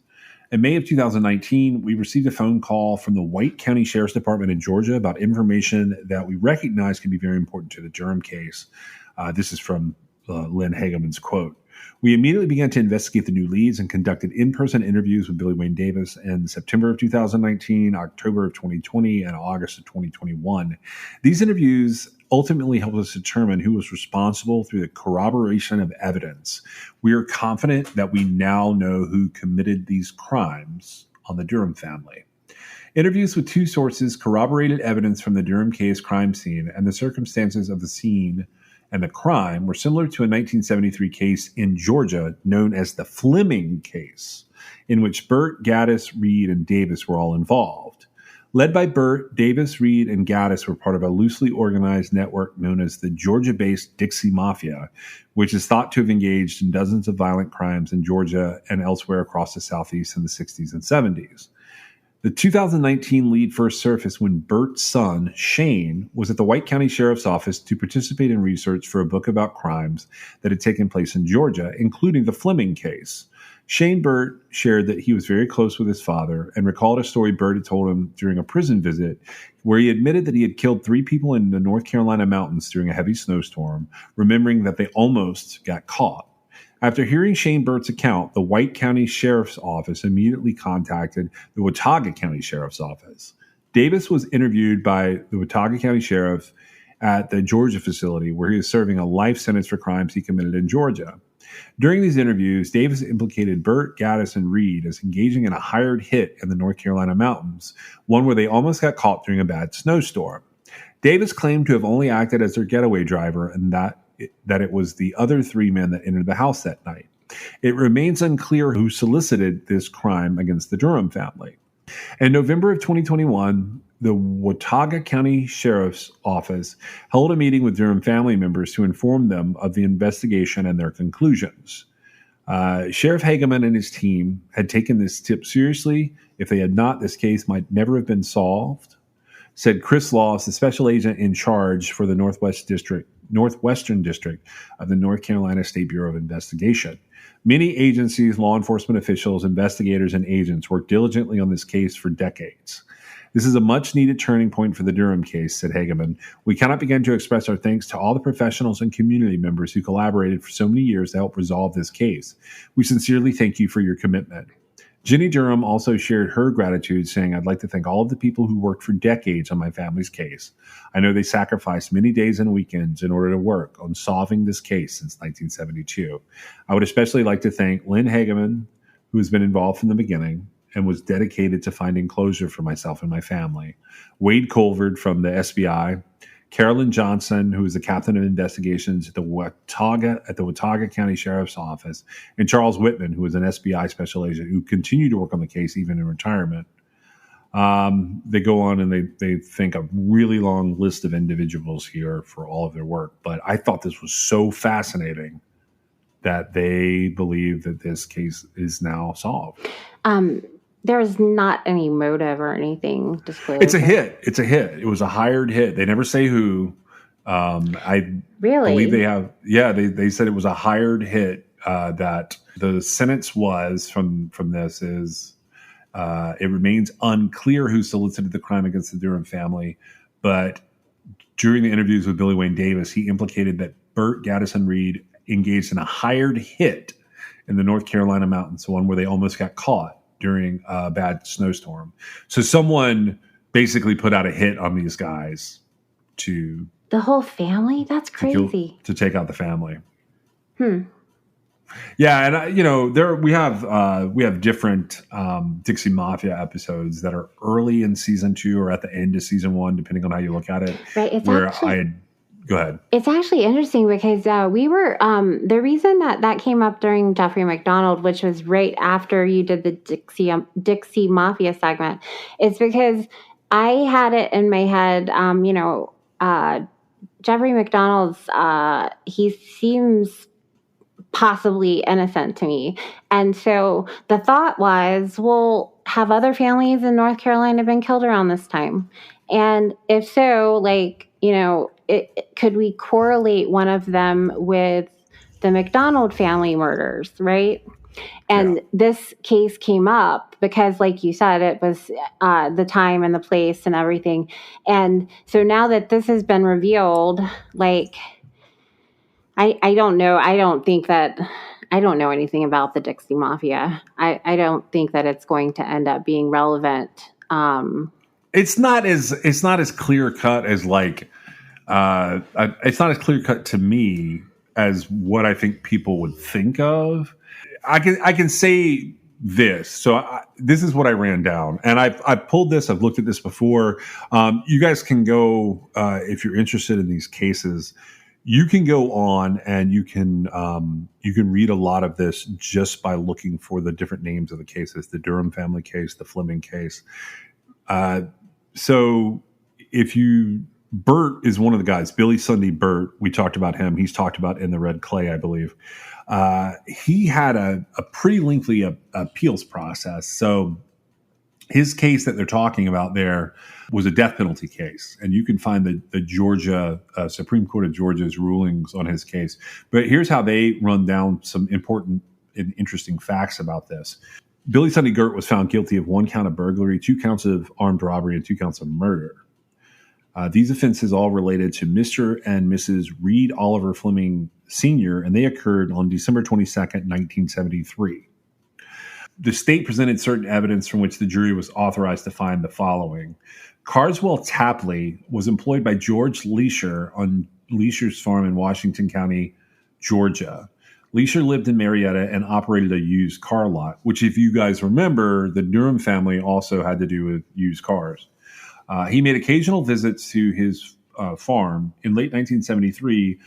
Speaker 2: In May of 2019, we received a phone call from the White County Sheriff's Department in Georgia about information that we recognize can be very important to the Durham case. This is from Lynn Hageman's quote. We immediately began to investigate the new leads and conducted in-person interviews with Billy Wayne Davis in September of 2019, October of 2020, and August of 2021. These interviews ultimately helped us determine who was responsible through the corroboration of evidence. We are confident that we now know who committed these crimes on the Durham family. Interviews with two sources corroborated evidence from the Durham case crime scene, and the circumstances of the scene and the crime were similar to a 1973 case in Georgia known as the Fleming case, in which Burt, Gaddis, Reed, and Davis were all involved. Led by Burt, Davis, Reed, and Gaddis were part of a loosely organized network known as the Georgia-based Dixie Mafia, which is thought to have engaged in dozens of violent crimes in Georgia and elsewhere across the Southeast in the 60s and 70s. The 2019 lead first surfaced when Burt's son, Shane, was at the White County Sheriff's Office to participate in research for a book about crimes that had taken place in Georgia, including the Fleming case. Shane Burt shared that he was very close with his father and recalled a story Burt had told him during a prison visit where he admitted that he had killed 3 people in the North Carolina mountains during a heavy snowstorm, remembering that they almost got caught. After hearing Shane Burt's account, the White County Sheriff's Office immediately contacted the Watauga County Sheriff's Office. Davis was interviewed by the Watauga County Sheriff at the Georgia facility, where he is serving a life sentence for crimes he committed in Georgia. During these interviews, Davis implicated Burt, Gaddis, and Reed as engaging in a hired hit in the North Carolina mountains, one where they almost got caught during a bad snowstorm. Davis claimed to have only acted as their getaway driver and that it was the other 3 men that entered the house that night. It remains unclear who solicited this crime against the Durham family. In November of 2021, the Watauga County Sheriff's Office held a meeting with Durham family members to inform them of the investigation and their conclusions. Sheriff Hageman and his team had taken this tip seriously. If they had not, this case might never have been solved, said Chris Laws, the special agent in charge for the Northwestern District of the North Carolina State Bureau of Investigation. Many agencies, law enforcement officials, investigators, and agents worked diligently on this case for decades. This is a much-needed turning point for the Durham case, said Hageman. We cannot begin to express our thanks to all the professionals and community members who collaborated for so many years to help resolve this case. We sincerely thank you for your commitment. Jenny Durham also shared her gratitude, saying, I'd like to thank all of the people who worked for decades on my family's case. I know they sacrificed many days and weekends in order to work on solving this case since 1972. I would especially like to thank Lynn Hageman, who has been involved from the beginning and was dedicated to finding closure for myself and my family. Wade Colvard from the SBI, Carolyn Johnson, who is the captain of investigations at the Watauga County Sheriff's Office, and Charles Whitman, who is an SBI special agent who continued to work on the case even in retirement. They go on and they think a really long list of individuals here for all of their work. But I thought this was so fascinating that they believe that this case is now solved.
Speaker 3: There's not any motive or anything disclosed.
Speaker 2: It's a hit. It's a hit. It was a hired hit. They never say who. I
Speaker 3: really
Speaker 2: believe they have. Yeah, they said it was a hired hit. That the sentence was from this is it remains unclear who solicited the crime against the Durham family, but during the interviews with Billy Wayne Davis, he implicated that Burt, Gaddis, and Reed engaged in a hired hit in the North Carolina mountains, the one where they almost got caught during a bad snowstorm. So someone basically put out a hit on these guys to
Speaker 3: The whole family? That's crazy.
Speaker 2: to take out the family.
Speaker 3: Hmm.
Speaker 2: Yeah, and we have different Dixie Mafia episodes that are early in season 2 or at the end of season 1, depending on how you look at it.
Speaker 3: Right.
Speaker 2: Go ahead.
Speaker 3: It's actually interesting because we were the reason that came up during Jeffrey McDonald, which was right after you did the Dixie Mafia segment, is because I had it in my head. Jeffrey McDonald's he seems possibly innocent to me, and so the thought was, well, have other families in North Carolina been killed around this time? And if so, could we correlate one of them with the McDonald family murders, right? And this case came up because, like you said, it was the time and the place and everything. And so now that this has been revealed, I don't know. I don't know anything about the Dixie Mafia. I don't think that it's going to end up being relevant.
Speaker 2: It's not as clear cut as it's not as clear cut to me as what I think people would think of. I can say this. So this is what I ran down, and I pulled this. I've looked at this before. You guys can go if you're interested in these cases. You can go on and you can read a lot of this just by looking for the different names of the cases: the Durham family case, the Fleming case. So Burt is one of the guys, Billy Sunday Burt. We talked about him. He's talked about in the Red Clay, I believe. He had a pretty lengthy appeals process. So his case that they're talking about there was a death penalty case. And you can find the Georgia Supreme Court of Georgia's rulings on his case. But here's how they run down some important and interesting facts about this. Billy Sunday Burt was found guilty of 1 count of burglary, 2 counts of armed robbery, and 2 counts of murder. These offenses all related to Mr. and Mrs. Reed Oliver Fleming Sr., and they occurred on December 22nd, 1973. The state presented certain evidence from which the jury was authorized to find the following. Carswell Tapley was employed by George Leisure on Leisure's farm in Washington County, Georgia. Leisure lived in Marietta and operated a used car lot, which, if you guys remember, the Durham family also had to do with used cars. He made occasional visits to his farm. In late 1973,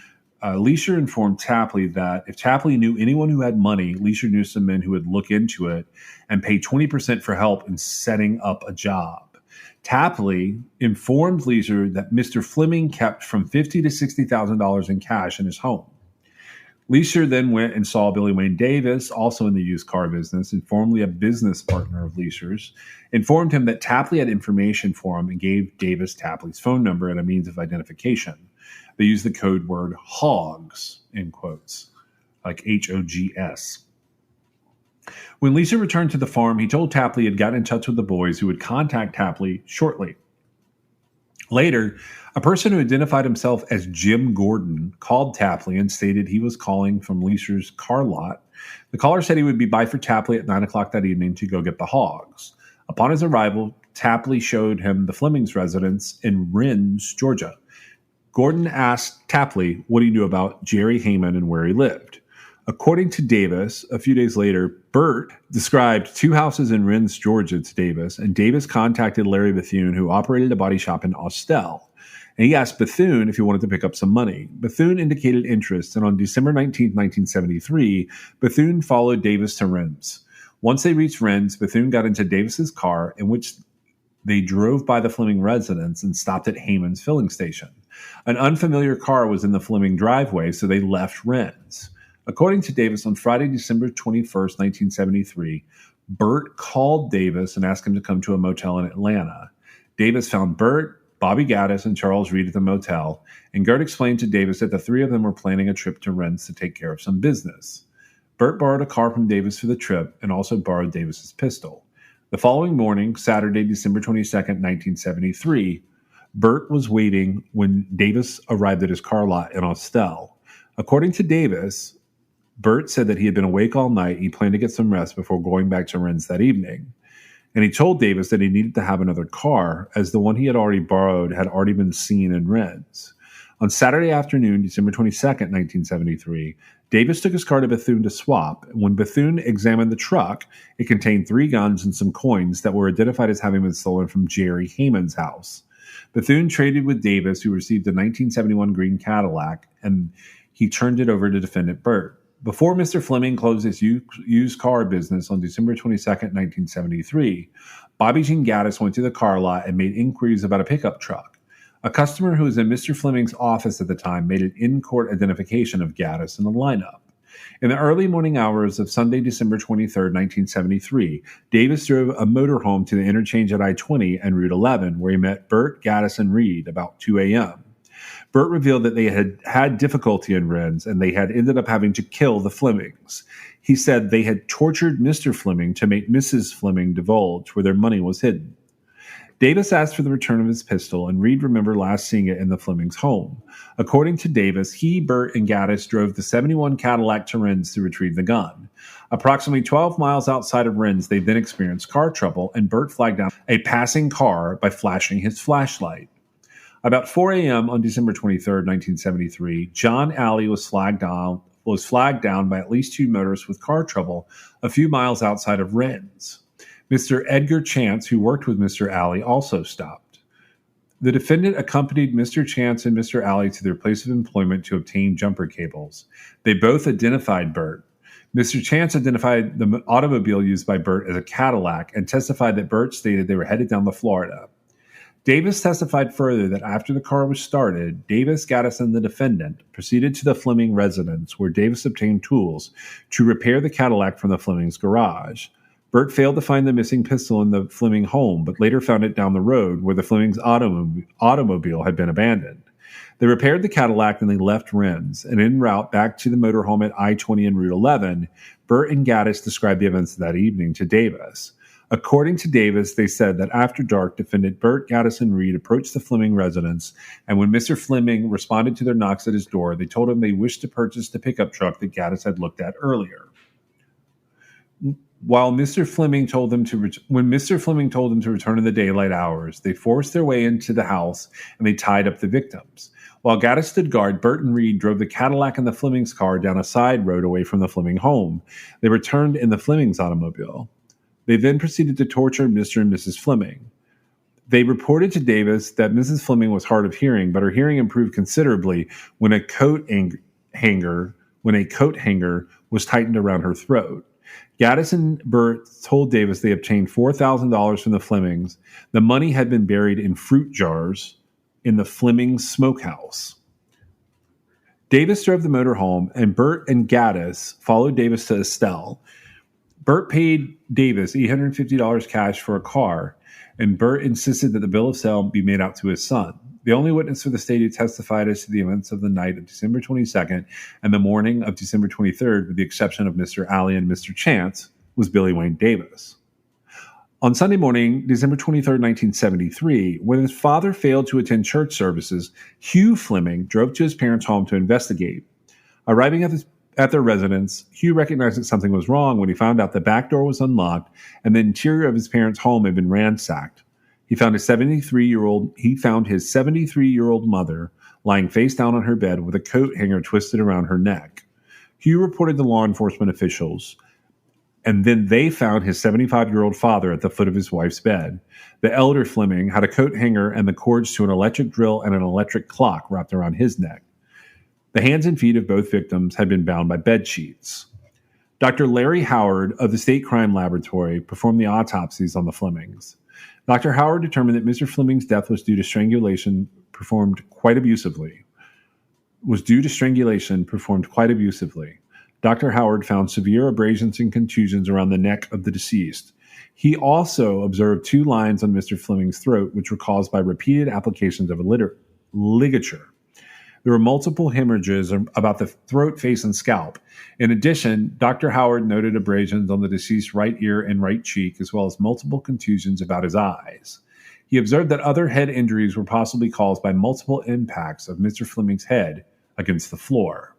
Speaker 2: Leisure informed Tapley that if Tapley knew anyone who had money, Leisure knew some men who would look into it and pay 20% for help in setting up a job. Tapley informed Leisure that Mr. Fleming kept from $50,000 to $60,000 in cash in his home. Leisure then went and saw Billy Wayne Davis, also in the used car business and formerly a business partner of Leisure's, informed him that Tapley had information for him and gave Davis Tapley's phone number and a means of identification. They used the code word HOGS, in quotes, like HOGS. When Leisure returned to the farm, he told Tapley he had gotten in touch with the boys who would contact Tapley shortly. Later, a person who identified himself as Jim Gordon called Tapley and stated he was calling from Leisure's car lot. The caller said he would be by for Tapley at 9 o'clock that evening to go get the hogs. Upon his arrival, Tapley showed him the Fleming's residence in Rennes, Georgia. Gordon asked Tapley what he knew about Jerry Heyman and where he lived. According to Davis, a few days later, Burt described 2 houses in Rennes, Georgia to Davis, and Davis contacted Larry Bethune, who operated a body shop in Austell. And he asked Bethune if he wanted to pick up some money. Bethune indicated interest, and on December 19, 1973, Bethune followed Davis to Rennes. Once they reached Rennes, Bethune got into Davis's car, in which they drove by the Fleming residence and stopped at Heyman's filling station. An unfamiliar car was in the Fleming driveway, so they left Rennes. According to Davis, on Friday, December 21st, 1973, Burt called Davis and asked him to come to a motel in Atlanta. Davis found Burt, Bobby Gaddis, and Charles Reed at the motel, and Gert explained to Davis that the 3 of them were planning a trip to Rennes to take care of some business. Burt borrowed a car from Davis for the trip and also borrowed Davis's pistol. The following morning, Saturday, December 22nd, 1973, Burt was waiting when Davis arrived at his car lot in Austell. According to Davis, Bert said that he had been awake all night. He planned to get some rest before going back to Ren's that evening. And he told Davis that he needed to have another car, as the one he had already borrowed had already been seen in Ren's. On Saturday afternoon, December 22nd, 1973, Davis took his car to Bethune to swap. When Bethune examined the truck, it contained 3 guns and some coins that were identified as having been stolen from Jerry Heyman's house. Bethune traded with Davis, who received a 1971 green Cadillac, and he turned it over to defendant Bert. Before Mr. Fleming closed his used car business on December 22nd, 1973, Bobby Jean Gaddis went to the car lot and made inquiries about a pickup truck. A customer who was in Mr. Fleming's office at the time made an in-court identification of Gaddis in the lineup. In the early morning hours of Sunday, December 23, 1973, Davis drove a motorhome to the interchange at I-20 and Route 11, where he met Bert, Gaddis, and Reed about 2 a.m. Bert revealed that they had had difficulty in Ren's and they had ended up having to kill the Flemings. He said they had tortured Mr. Fleming to make Mrs. Fleming divulge where their money was hidden. Davis asked for the return of his pistol, and Reed remembered last seeing it in the Flemings' home. According to Davis, he, Bert, and Gaddis drove the 71 Cadillac to Ren's to retrieve the gun. Approximately 12 miles outside of Ren's, they then experienced car trouble, and Bert flagged down a passing car by flashing his flashlight. About 4 a.m. on December 23, 1973, John Alley was flagged down by at least 2 motorists with car trouble a few miles outside of Ren's. Mr. Edgar Chance, who worked with Mr. Alley, also stopped. The defendant accompanied Mr. Chance and Mr. Alley to their place of employment to obtain jumper cables. They both identified Bert. Mr. Chance identified the automobile used by Bert as a Cadillac and testified that Bert stated they were headed down to Florida. Davis testified further that after the car was started, Davis, Gaddis, and the defendant proceeded to the Fleming residence, where Davis obtained tools to repair the Cadillac from the Fleming's garage. Bert failed to find the missing pistol in the Fleming home, but later found it down the road where the Fleming's automobile had been abandoned. They repaired the Cadillac and they left Ren's, and en route back to the motorhome at I-20 and Route 11, Bert and Gaddis described the events of that evening to Davis. According to Davis, they said that after dark, defendant Bert, Gaddis, and Reed approached the Fleming residence, and when Mr. Fleming responded to their knocks at his door, they told him they wished to purchase the pickup truck that Gaddis had looked at earlier. When Mr. Fleming told them to return in the daylight hours, they forced their way into the house and they tied up the victims. While Gaddis stood guard, Bert and Reed drove the Cadillac and the Fleming's car down a side road away from the Fleming home. They returned in the Fleming's automobile. They then proceeded to torture Mr. and Mrs. Fleming. They reported to Davis that Mrs. Fleming was hard of hearing, but her hearing improved considerably when a coat hanger was tightened around her throat. Gaddis and Bert told Davis they obtained $4,000 from the Flemings. The money had been buried in fruit jars in the Flemings smokehouse. Davis drove the motor home, and Bert and Gaddis followed Davis to Estelle. Bert paid Davis $850 cash for a car, and Bert insisted that the bill of sale be made out to his son. The only witness for the state who testified as to the events of the night of December 22nd and the morning of December 23rd, with the exception of Mr. Alley and Mr. Chance, was Billy Wayne Davis. On Sunday morning, December 23rd, 1973, when his father failed to attend church services, Hugh Fleming drove to his parents' home to investigate. Arriving at their residence, Hugh recognized that something was wrong when he found out the back door was unlocked and the interior of his parents' home had been ransacked. He found his 73-year-old mother lying face down on her bed with a coat hanger twisted around her neck. Hugh reported to law enforcement officials, and then they found his 75-year-old father at the foot of his wife's bed. The elder Fleming had a coat hanger and the cords to an electric drill and an electric clock wrapped around his neck. The hands and feet of both victims had been bound by bed sheets. Dr. Larry Howard of the State Crime Laboratory performed the autopsies on the Flemings. Dr. Howard determined that Mr. Fleming's death was due to strangulation performed quite abusively. Dr. Howard found severe abrasions and contusions around the neck of the deceased. He also observed 2 lines on Mr. Fleming's throat, which were caused by repeated applications of a ligature. There were multiple hemorrhages about the throat, face, and scalp. In addition, Dr. Howard noted abrasions on the deceased's right ear and right cheek, as well as multiple contusions about his eyes. He observed that other head injuries were possibly caused by multiple impacts of Mr. Fleming's head against the floor.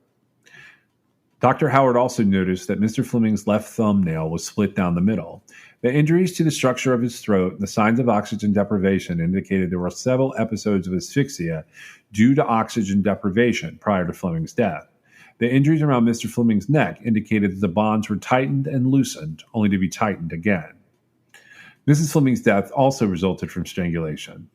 Speaker 2: Dr. Howard also noticed that Mr. Fleming's left thumbnail was split down the middle. The injuries to the structure of his throat and the signs of oxygen deprivation indicated there were several episodes of asphyxia due to oxygen deprivation prior to Fleming's death. The injuries around Mr. Fleming's neck indicated that the bonds were tightened and loosened, only to be tightened again. Mrs. Fleming's death also resulted from strangulation.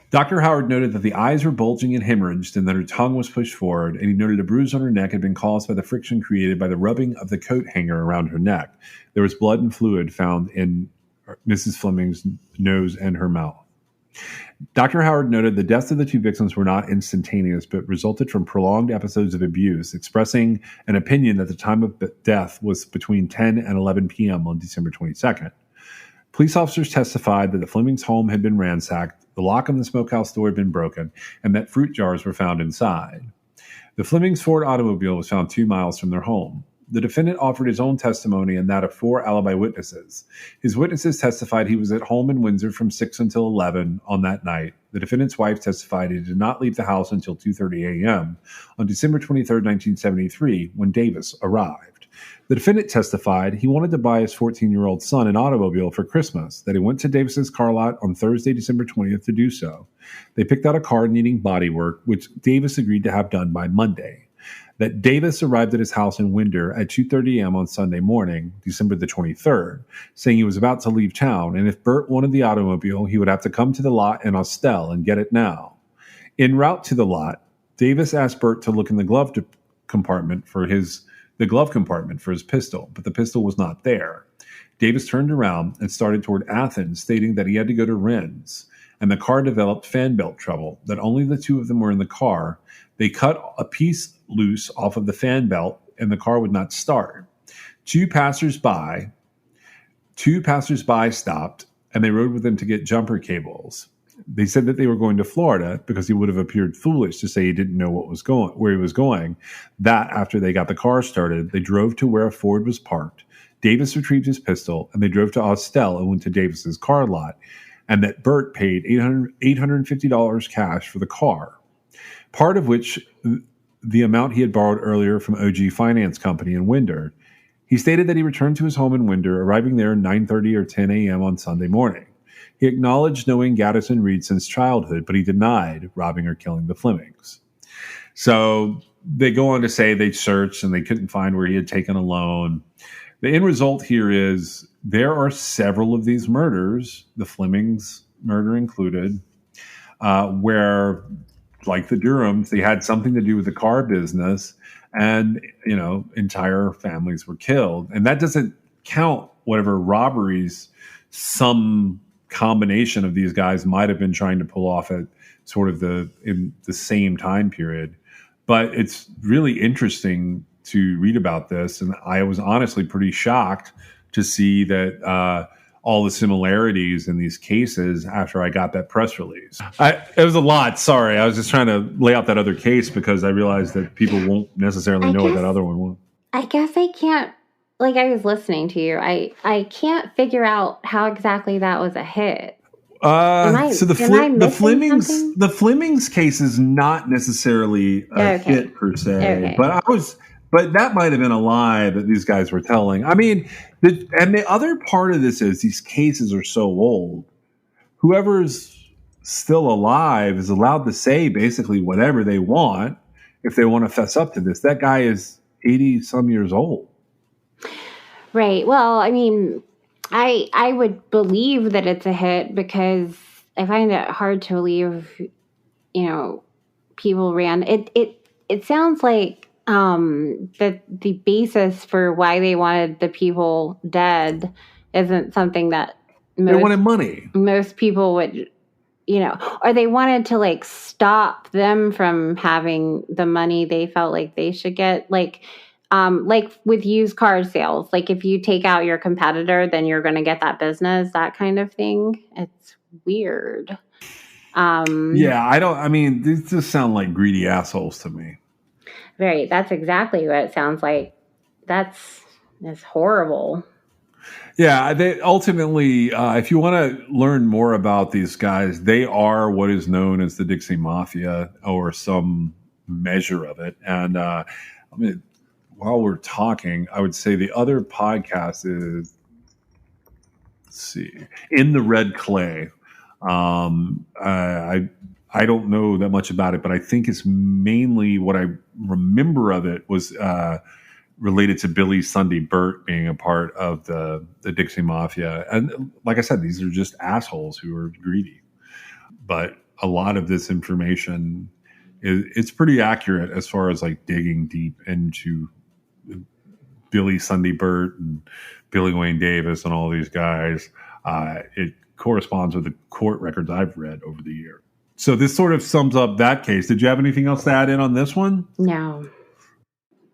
Speaker 2: Dr. Howard noted that the eyes were bulging and hemorrhaged and that her tongue was pushed forward, and he noted a bruise on her neck had been caused by the friction created by the rubbing of the coat hanger around her neck. There was blood and fluid found in Mrs. Fleming's nose and her mouth. Dr. Howard noted the deaths of the two victims were not instantaneous, but resulted from prolonged episodes of abuse, expressing an opinion that the time of death was between 10 and 11 p.m. on December 22nd. Police officers testified that the Flemings' home had been ransacked, the lock on the smokehouse door had been broken, and that fruit jars were found inside. The Flemings' Ford automobile was found 2 miles from their home. The defendant offered his own testimony and that of 4 alibi witnesses. His witnesses testified he was at home in Windsor from 6 until 11 on that night. The defendant's wife testified he did not leave the house until 2:30 a.m. on December 23, 1973, when Davis arrived. The defendant testified he wanted to buy his 14-year-old son an automobile for Christmas, that he went to Davis's car lot on Thursday, December 20th to do so. They picked out a car needing bodywork, which Davis agreed to have done by Monday. That Davis arrived at his house in Windsor at 2:30 a.m. on Sunday morning, December the 23rd, saying he was about to leave town, and if Bert wanted the automobile, he would have to come to the lot in Austell and get it now. En route to the lot, Davis asked Bert to look in the glove compartment for his pistol, but the pistol was not there. Davis turned around and started toward Athens, stating that he had to go to Rennes, and the car developed fan belt trouble, that only the two of them were in the car. They cut a piece loose off of the fan belt, and the car would not start. Two passersby stopped, and they rode with him to get jumper cables. They said that they were going to Florida because he would have appeared foolish to say he didn't know where he was going. That after they got the car started, they drove to where a Ford was parked. Davis retrieved his pistol, and they drove to Austell and went to Davis's car lot, and that Bert paid $850 cash for the car, part of which the amount he had borrowed earlier from OG Finance Company in Windsor. He stated that he returned to his home in Windsor, arriving there at 9:30 or 10 a.m. on Sunday morning. He acknowledged knowing Gaddis and Reed since childhood, but he denied robbing or killing the Flemings. So they go on to say they searched and they couldn't find where he had taken a loan. The end result here is there are several of these murders, the Flemings murder included, where, like the Durhams, they had something to do with the car business, and entire families were killed. And that doesn't count whatever robberies some combination of these guys might have been trying to pull off at sort of in the same time period. But it's really interesting to read about this, and I was honestly pretty shocked to see that all the similarities in these cases after I got that press release. It was a lot. Sorry, I was just trying to lay out that other case because I realized that people won't necessarily know what that other one was.
Speaker 3: I guess I can't. Like, I was listening to you. I can't figure out how exactly that was a hit.
Speaker 2: So the Flemings case is not necessarily a hit per se, but that might have been a lie that these guys were telling. I mean, the other part of this is these cases are so old. Whoever's still alive is allowed to say basically whatever they want if they want to fess up to this. That guy is 80 some years old.
Speaker 3: Right. Well, I mean, I would believe that it's a hit because I find it hard to believe, people ran. It sounds like that the basis for why they wanted the people dead isn't something that
Speaker 2: they wanted money.
Speaker 3: Most people would, or they wanted to stop them from having the money they felt like they should get. Like with used car sales, if you take out your competitor, then you're going to get that business, that kind of thing. It's weird.
Speaker 2: These just sound like greedy assholes to me.
Speaker 3: Right. That's exactly what it sounds like. It's horrible.
Speaker 2: Yeah. They ultimately, if you want to learn more about these guys, they are what is known as the Dixie Mafia or some measure of it. And while we're talking, I would say the other podcast is, let's see, In the Red Clay. I don't know that much about it, but I think it's mainly what I remember of it was related to Billy Sunday Burt being a part of the Dixie Mafia. And like I said, these are just assholes who are greedy. But a lot of this information it's pretty accurate as far as like digging deep into Billy Sunday Burt and Billy Wayne Davis and all these guys. It corresponds with the court records I've read over the year. So this sort of sums up that case. Did you have anything else to add in on this one?
Speaker 3: No.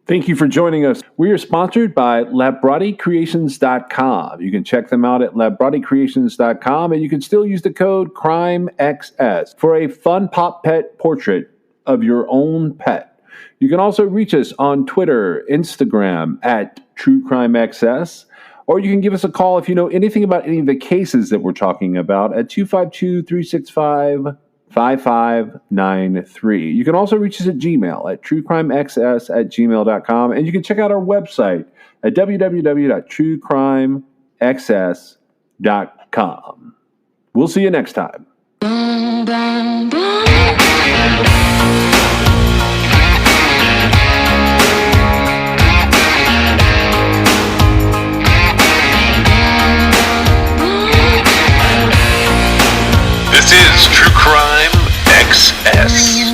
Speaker 4: Thank you for joining us. We are sponsored by LabRottiCreations.com. You can check them out at LabRottiCreations.com, and you can still use the code CRIMEXS for a fun pop pet portrait of your own pet. You can also reach us on Twitter, Instagram at TrueCrimeXS, or you can give us a call if you know anything about any of the cases that we're talking about at 252-365-5593. You can also reach us at Gmail at truecrimexs@gmail.com, and you can check out our website at www.truecrimexs.com. We'll see you next time.
Speaker 1: This is True Crime XS.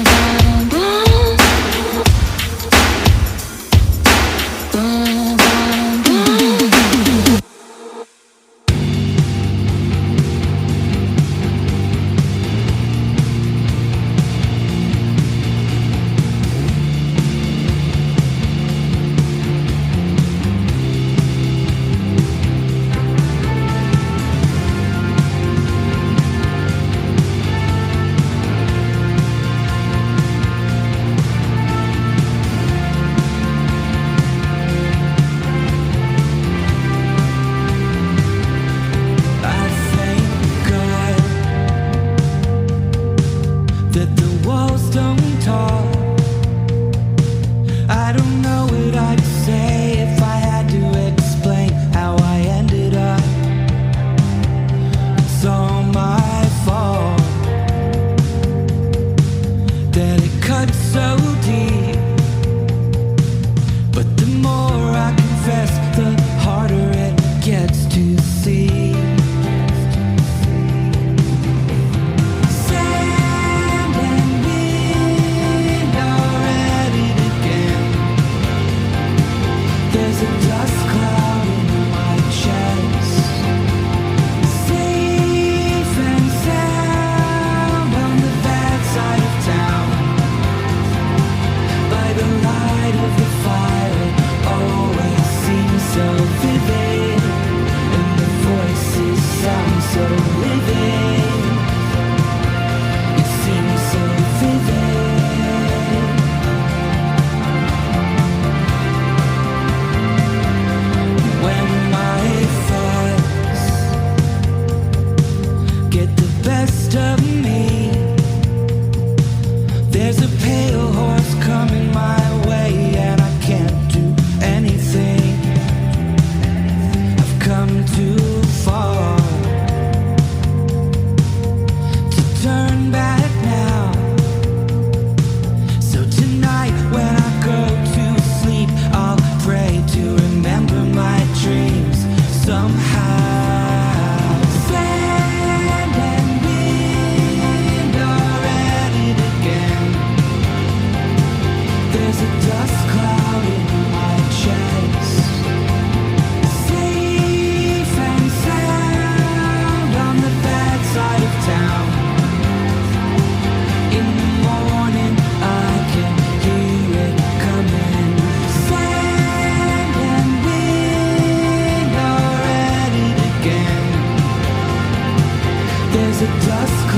Speaker 5: There's a dust